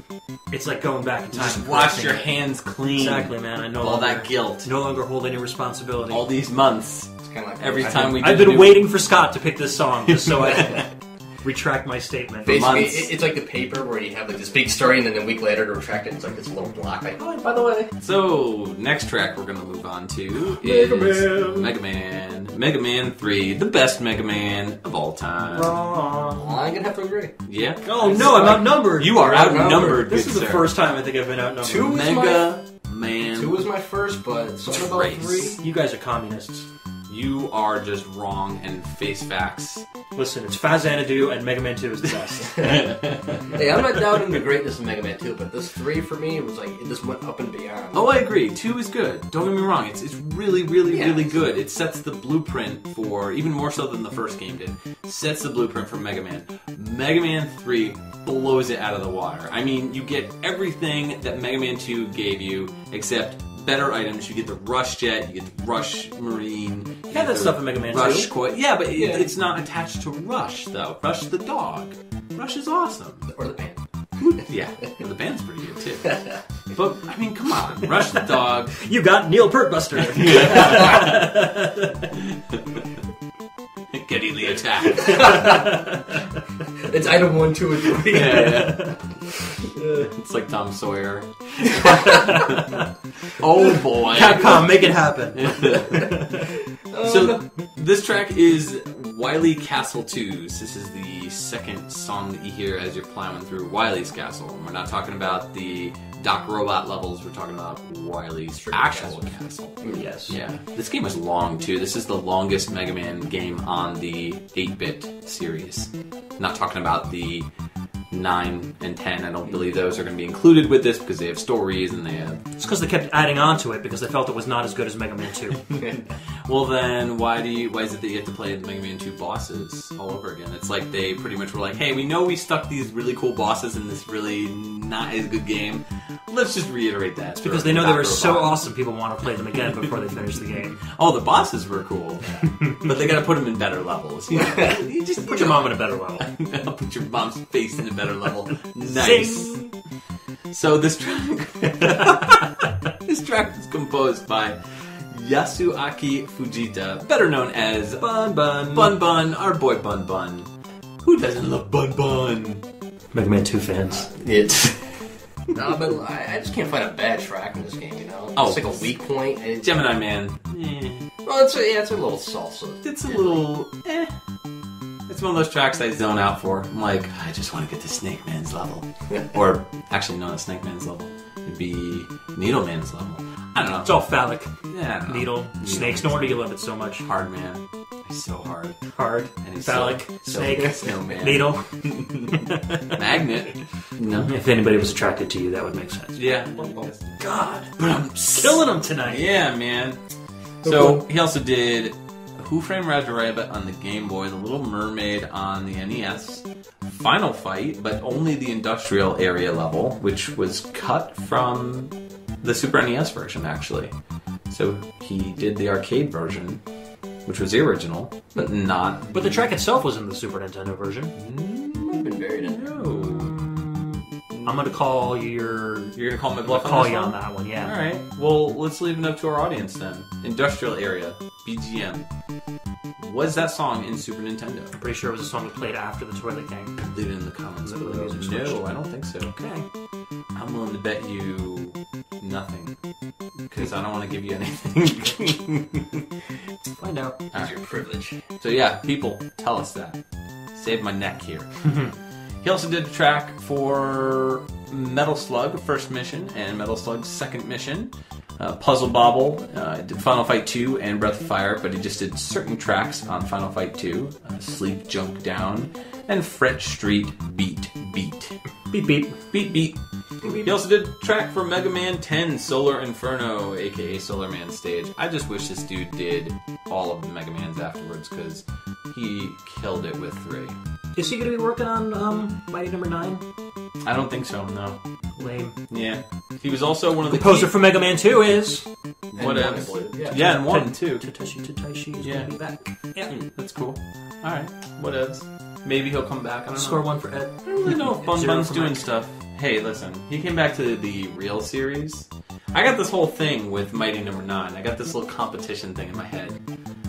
it's like going back in time. Just wash your hands clean. Exactly, man. I know all that guilt. No longer hold any responsibility. All these months. It's kind of like every time we. I've been waiting for Scott to pick this song just so I can retract my statement. Basically, it's like the paper where you have like this big story, and then a week later to retract it, it's like this little block. Like, oh, by the way. So next track we're gonna move on to is Mega Man. Mega Man 3, the best Mega Man of all time. I'm gonna have to agree. Yeah. Oh no, I'm outnumbered. You are outnumbered. This is the first time I think I've been outnumbered. Mega Man. 2 was my first, but something about 3. You guys are communists. You are just wrong and face facts. Listen, it's Fazanadu and Mega Man 2 is the best. Hey, I'm not doubting the greatness of Mega Man 2, but this 3 for me was like, it just went up and beyond. Oh, I agree. 2 is good. Don't get me wrong. It's really, really, really good. It sets the blueprint for, even more so than the first game did, sets the blueprint for Mega Man. Mega Man 3 blows it out of the water. I mean, you get everything that Mega Man 2 gave you, except better items. You get the Rush Jet, you get the Rush Marine. You had that stuff in Mega Man 2. Rush Koi. Yeah, but it's not attached to Rush, though. Rush the dog. Rush is awesome. Or the band. Yeah, the band's pretty good, too. But, I mean, come on. Rush the dog. You got Neil Perkbuster. Getting the attack. It's item 1, 2, and 3. Yeah. It's like Tom Sawyer. Oh boy. Capcom, make it happen. So this track is Wily Castle 2's. This is the second song that you hear as you're plowing through Wily's castle. We're not talking about the Doc Robot levels, we're talking about Wily's actual castle. Yes. Yeah. This game was long too. This is the longest Mega Man game on the 8-bit series. Not talking about the 9 and 10. I don't believe those are going to be included with this because they have stories and they have... It's because they kept adding on to it because they felt it was not as good as Mega Man 2. Well then, why is it that you have to play the Mega Man 2 bosses all over again? It's like they pretty much were like, hey, we know we stuck these really cool bosses in this really not as good game. Let's just reiterate that. It's because they know they were so awesome people want to play them again before they finish the game. Oh, the bosses were cool. But they got to put them in better levels. You know? You just put your mom in a better level. Put your mom's face in a better level. Nice. Zing. So this track... this track was composed by Yasuaki Fujita, better known as Bun Bun. Bun Bun, our boy Bun Bun. Who doesn't love Bun Bun? Mega Man 2 fans. It's... No, but I just can't find a bad track in this game, you know? It's like a weak point. Gemini Man. Well, it's a little salsa. It's a little... It's one of those tracks I zone out for. I'm like, I just want to get to Snake Man's level. Or, actually, no, Snake Man's level. It'd be Needle Man's level. I don't know. It's all phallic. Yeah, I don't know. Needle. Snakes. No wonder you love it so much. Hard Man. He's so hard. Hard. And he's phallic. So snake. Snowman. Needle. Magnet. No. If anybody was attracted to you, that would make sense. Yeah. God. But I'm killing them tonight. Yeah, man. So, he also did Who Framed Roger Rabbit on the Game Boy, The Little Mermaid on the NES, Final Fight, but only the industrial area level, which was cut from the Super NES version, actually. So he did the arcade version, which was the original, but not... But the track itself was in the Super Nintendo version. Might have been buried in there. I'm going to call your... You're going to call my bluff call on you this on one? that one, yeah. Alright, well, let's leave it up to our audience then. Industrial area, BGM. Was that song in Super Nintendo? I'm pretty sure it was a song that played after the Toilet Gang. Leave it in the comments Remember below. the music switch? No, I don't think so. Okay. I'm willing to bet you nothing. Because I don't want to give you anything. Find out. It's your privilege. So yeah, people, tell us that. Save my neck here. He also did a track for Metal Slug First Mission and Metal Slug Second Mission. Puzzle Bobble, did Final Fight 2 and Breath of Fire, but he just did certain tracks on Final Fight 2. Sleep Jump Down and Fret Street Beat Beat. Beat beat. Beat Beat. He also did a track for Mega Man 10 Solar Inferno, aka Solar Man Stage. I just wish this dude did all of the Mega Mans afterwards, because he killed it with 3. Is he going to be working on Mighty Number 9? I don't think so, no. Lame. Yeah. He was also one of the Composer for Mega Man 2 is... What one, else? I believe. Yeah. Yeah, and one too. Tatashi is Yeah. going to be back. Yeah. That's cool. All right. What else? Maybe he'll come back. I don't know. Score one for Ed. I don't really know if Bun Zero Bun's for doing Mike. stuff. Hey, listen. He came back to the real series. I got this whole thing with Mighty Number 9. I got this little competition thing in my head.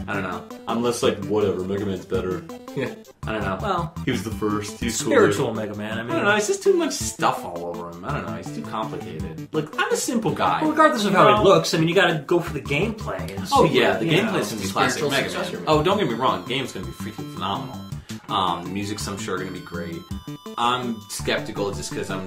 I don't know. I'm less like, whatever, Mega Man's better. Yeah. I don't know. Well, He was the first. He's spiritual cooler. Mega Man. I I mean, don't know. It's just too much stuff all over him. I don't know. He's too complicated. Like, I'm a simple guy. well, regardless of You how know? he looks, I mean, you got to go for the gameplay. And Oh see yeah, what, the you gameplay's know. gonna be classic Spiritual Mega successor, Man. man. Oh, don't get me wrong, the game's gonna be freaking phenomenal. The music's I'm sure gonna be great. I'm skeptical just because I'm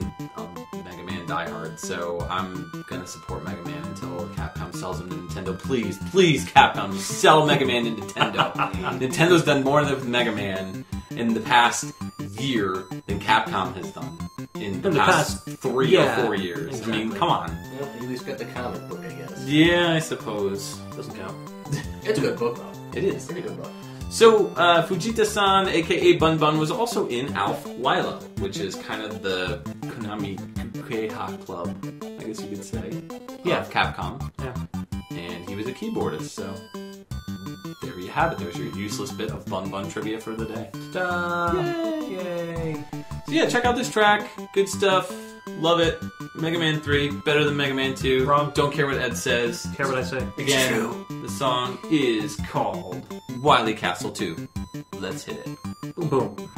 Mega Man diehard, so I'm gonna support Mega Man until Capcom sells him to Nintendo. Please, please, Capcom, sell Mega Man to Nintendo. Nintendo's done more with Mega Man in the past year than Capcom has done in the past 3 or 4 years. exactly. I mean, come on. Well, at least got the comic book, I guess. Yeah, I suppose. Doesn't count. It's a good book, though. It is. Pretty good book. So, Fujita-san, aka Bun Bun, was also in Alf Lila, which is kind of the Konami Kukeha club, I guess you could say, of Capcom. Yeah. And he was a keyboardist, so there you have it. There's your useless bit of Bun Bun trivia for the day. Yay. So yeah, check out this track. Good stuff. Love it. Mega Man 3, better than Mega Man 2. Wrong. Don't care what Ed says. Care what I say? Again, the song is called Wily Castle 2. Let's hit it. Boom, boom.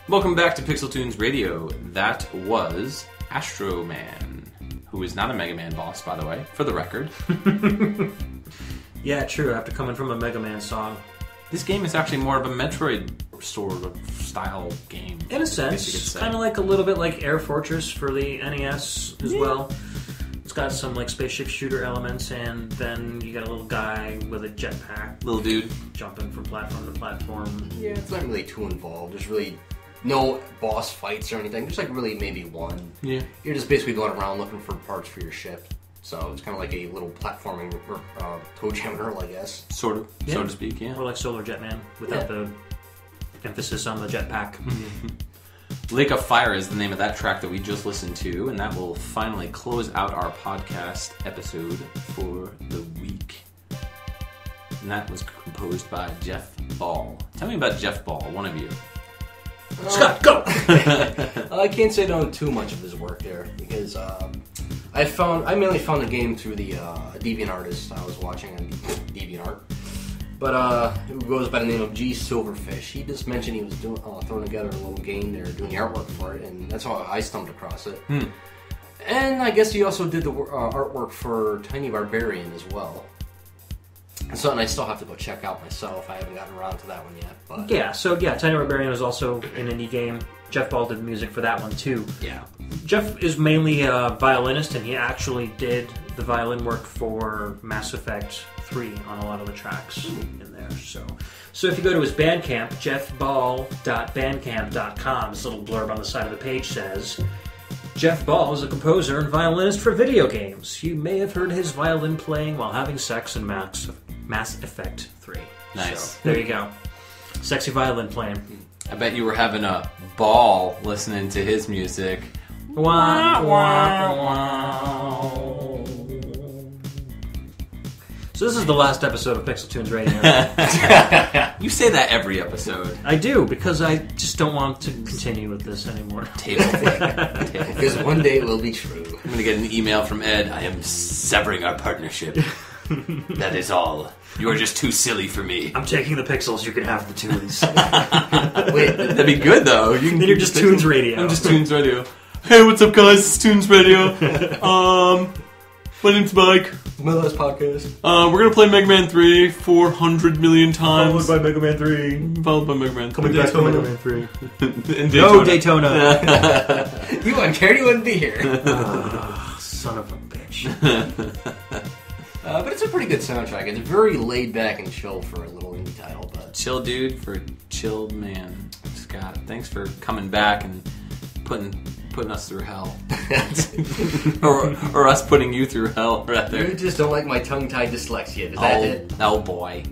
Welcome back to PixelTunes Radio. That was Astroman, who is not a Mega Man boss, by the way, for the record. Yeah, true. After coming from a Mega Man song. This game is actually more of a Metroid sort of style game. In a sense. Kind of like a little bit like Air Fortress for the NES as well. It's got some like spaceship shooter elements, and then you got a little guy with a jetpack. Little dude. Jumping from platform to platform. Yeah, it's not really too involved. There's really no boss fights or anything. There's like really maybe one. Yeah. You're just basically going around looking for parts for your ship. So it's kind of like a little platforming toe jam hurdle, I guess. Sort of, so to speak, yeah. Or like Solar Jetman without the emphasis on the jetpack. Lake of Fire is the name of that track that we just listened to, and that will finally close out our podcast episode for the week. And that was composed by Jeff Ball. Tell me about Jeff Ball, one of you. Scott, go! I can't say I don't know too much of his work there, because I mainly found the game through the DeviantArtist I was watching on DeviantArt. But it goes by the name of G Silverfish. He just mentioned he was throwing together a little game there, doing the artwork for it, and that's how I stumbled across it. And I guess he also did the artwork for Tiny Barbarian as well. It's something I still have to go check out myself. I haven't gotten around to that one yet. But Tiny Barbarian was also an indie game. Jeff Ball did music for that one too. Yeah. Jeff is mainly a violinist, and he actually did the violin work for Mass Effect 3 on a lot of the tracks in there. So if you go to his Bandcamp, jeffball.bandcamp.com, this little blurb on the side of the page says, Jeff Ball is a composer and violinist for video games. You may have heard his violin playing while having sex in Mass Effect 3. Nice. So, there you go. Sexy violin playing. I bet you were having a ball listening to his music. Wah, wah, wah. So this is the last episode of PixelTunes Radio. You say that every episode. I do, because I just don't want to continue with this anymore. Because one day it will be true. I'm going to get an email from Ed. I am severing our partnership. That is all. You are just too silly for me. I'm taking the pixels. You can have the tunes. Wait, that'd be good though. Then you're just Tunes Radio. I'm just Tunes Radio. Hey, what's up, guys? It's Tunes Radio. My name's Mike. My last podcast. We're gonna play Mega Man 3 400 million times. Followed by Mega Man 3. Followed by Mega Man 3. Coming back to Mega Man 3. In No Daytona. You wouldn't care. You wouldn't be here. Son of a bitch. But it's a pretty good soundtrack. It's very laid back and chill for a little indie title. But chill dude for chilled man. Scott, thanks for coming back and putting us through hell. or us putting you through hell, rather. You just don't like my tongue-tied dyslexia. Is that it? Oh boy.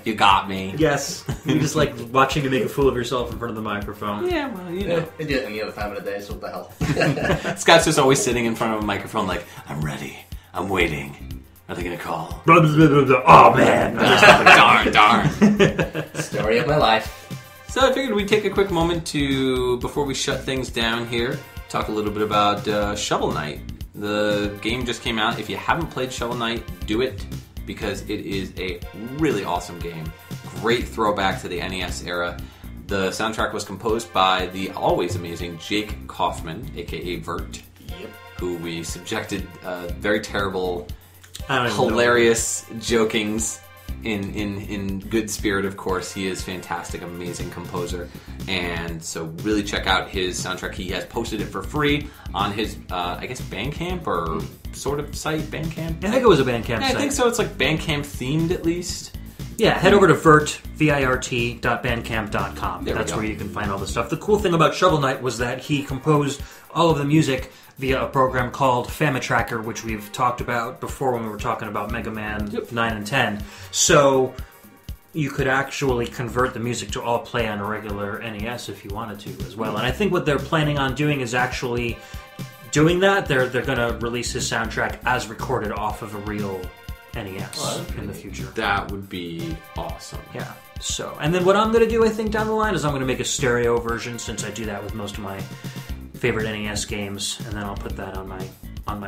You got me. Yes. You just like watching you make a fool of yourself in front of the microphone. Yeah, well, you know. I do it any other time of the day, so what the hell? Scott's just always sitting in front of a microphone like, I'm ready. I'm waiting. Are they going to call? Blah, blah, blah, blah, blah. Oh, man. Darn. Story of my life. So I figured we'd take a quick moment to, before we shut things down here, talk a little bit about Shovel Knight. The game just came out. If you haven't played Shovel Knight, do it, because it is a really awesome game. Great throwback to the NES era. The soundtrack was composed by the always amazing Jake Kaufman, a.k.a. Vert, who we subjected very terrible, hilarious jokings in good spirit, of course. He is fantastic, amazing composer, and so really check out his soundtrack. He has posted it for free on his, I guess, Bandcamp or sort of site, Bandcamp? I think it was a Bandcamp site. I think so. It's like Bandcamp themed at least. Yeah, head over to virt.bandcamp.com. That's go. where you can find all the stuff. The cool thing about Shovel Knight was that he composed all of the music via a program called Famitracker, which we've talked about before when we were talking about Mega Man 9 and 10. So you could actually convert the music to all play on a regular NES if you wanted to as well. And I think what they're planning on doing is actually doing that. They're going to release his soundtrack as recorded off of a real NES in the future. That would be awesome. Yeah. So, and then what I'm going to do, I think, down the line is I'm going to make a stereo version, since I do that with most of my favorite NES games, and then I'll put that on my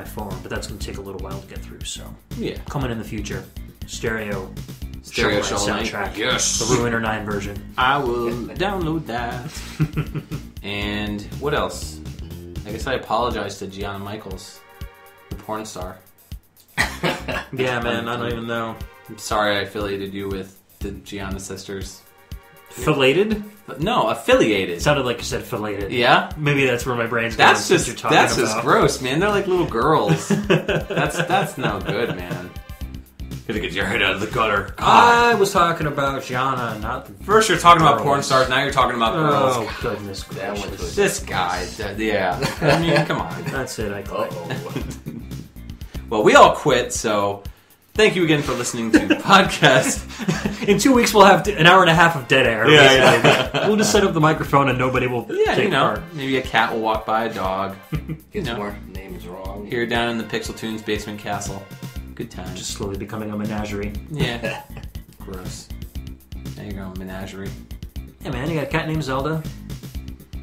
phone. But that's going to take a little while to get through. So, yeah, coming in the future, stereo Stereo Shovel Shovel Knight. soundtrack. Yes. The Ruiner 9 version. I will download that. And what else? I guess I apologize to Giana Michaels, the porn star. Yeah, man, I don't even know. I'm sorry I affiliated you with the Giana sisters. Filleted? No, affiliated. It sounded like you said filleted. Yeah? Maybe that's where my brain's going. That's just gross, man. They're like little girls. That's no good, man. Gotta get your head out of the gutter. God. I was talking about Giana, not the First you're talking about girls. porn stars, now you're talking about girls. Oh, goodness gracious. This guy, yeah. I mean, come on. That's it, I quit. Well, we all quit, so thank you again for listening to the podcast. In 2 weeks, we'll have an hour and a half of dead air. Yeah. We'll just set up the microphone and nobody will take part. Maybe a cat will walk by, a dog. Gets more names wrong. Here down in the PixelTunes basement castle. Good times. Just slowly becoming a menagerie. Yeah. Gross. There you go, menagerie. Yeah, man, you got a cat named Zelda.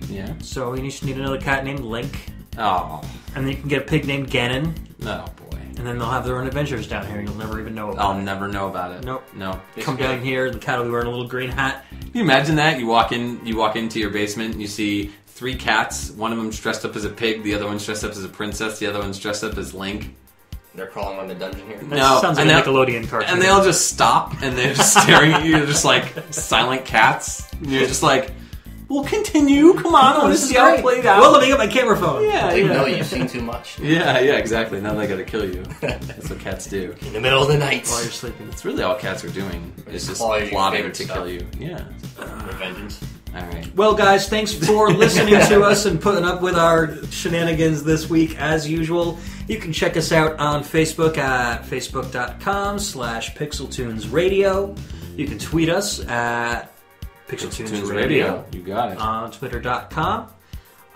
Yeah. So you need another cat named Link. Oh. And then you can get a pig named Ganon. Oh, boy. And then they'll have their own adventures down here and you'll never even know about it. I'll never know about it. Nope. No. Come down here, the cat will be wearing a little green hat. Can you imagine that? You walk into your basement and you see 3 cats. One of them's dressed up as a pig, the other one's dressed up as a princess, the other one's dressed up as Link. They're crawling on the dungeon here. That sounds like a Nickelodeon cartoon. And they all just stop and they're just staring at you, just like silent cats. And you're just like, we'll continue. Come on, I want to see how it played out. Well, let me get my camera phone. Yeah, They know you've seen too much. Yeah, exactly. Now they gotta kill you. That's what cats do. In the middle of the night. While you're sleeping. That's really all cats are doing. Is just claw your plotting favorite to stuff. kill you. Yeah. Vengeance. Alright. Well, guys, thanks for listening to us and putting up with our shenanigans this week, as usual. You can check us out on Facebook at facebook.com/PixelTunesRadio. You can tweet us at PixelTunesRadio. You got it. On Twitter.com.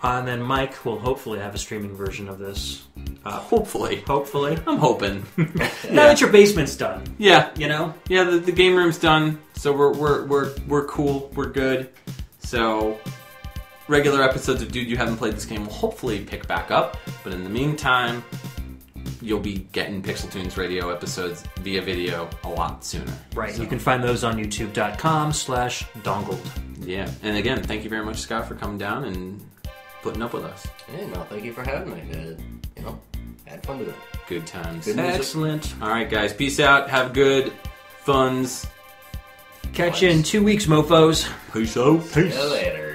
And then Mike will hopefully have a streaming version of this. Hopefully. I'm hoping. Now that your basement's done. Yeah. You know? Yeah, the game room's done, so we're cool, we're good. So regular episodes of Dude You Haven't Played This Game will hopefully pick back up, but in the meantime, you'll be getting PixelTunes Radio episodes via video a lot sooner. Right, So. you can find those on youtube.com/dongled. Yeah, and again, thank you very much, Scott, for coming down and putting up with us. Yeah, no, thank you for having me. Had fun with it. Good times. Good music. Excellent. All right, guys, peace out. Have good funds. Catch you in 2 weeks, mofos. Peace out. See you later.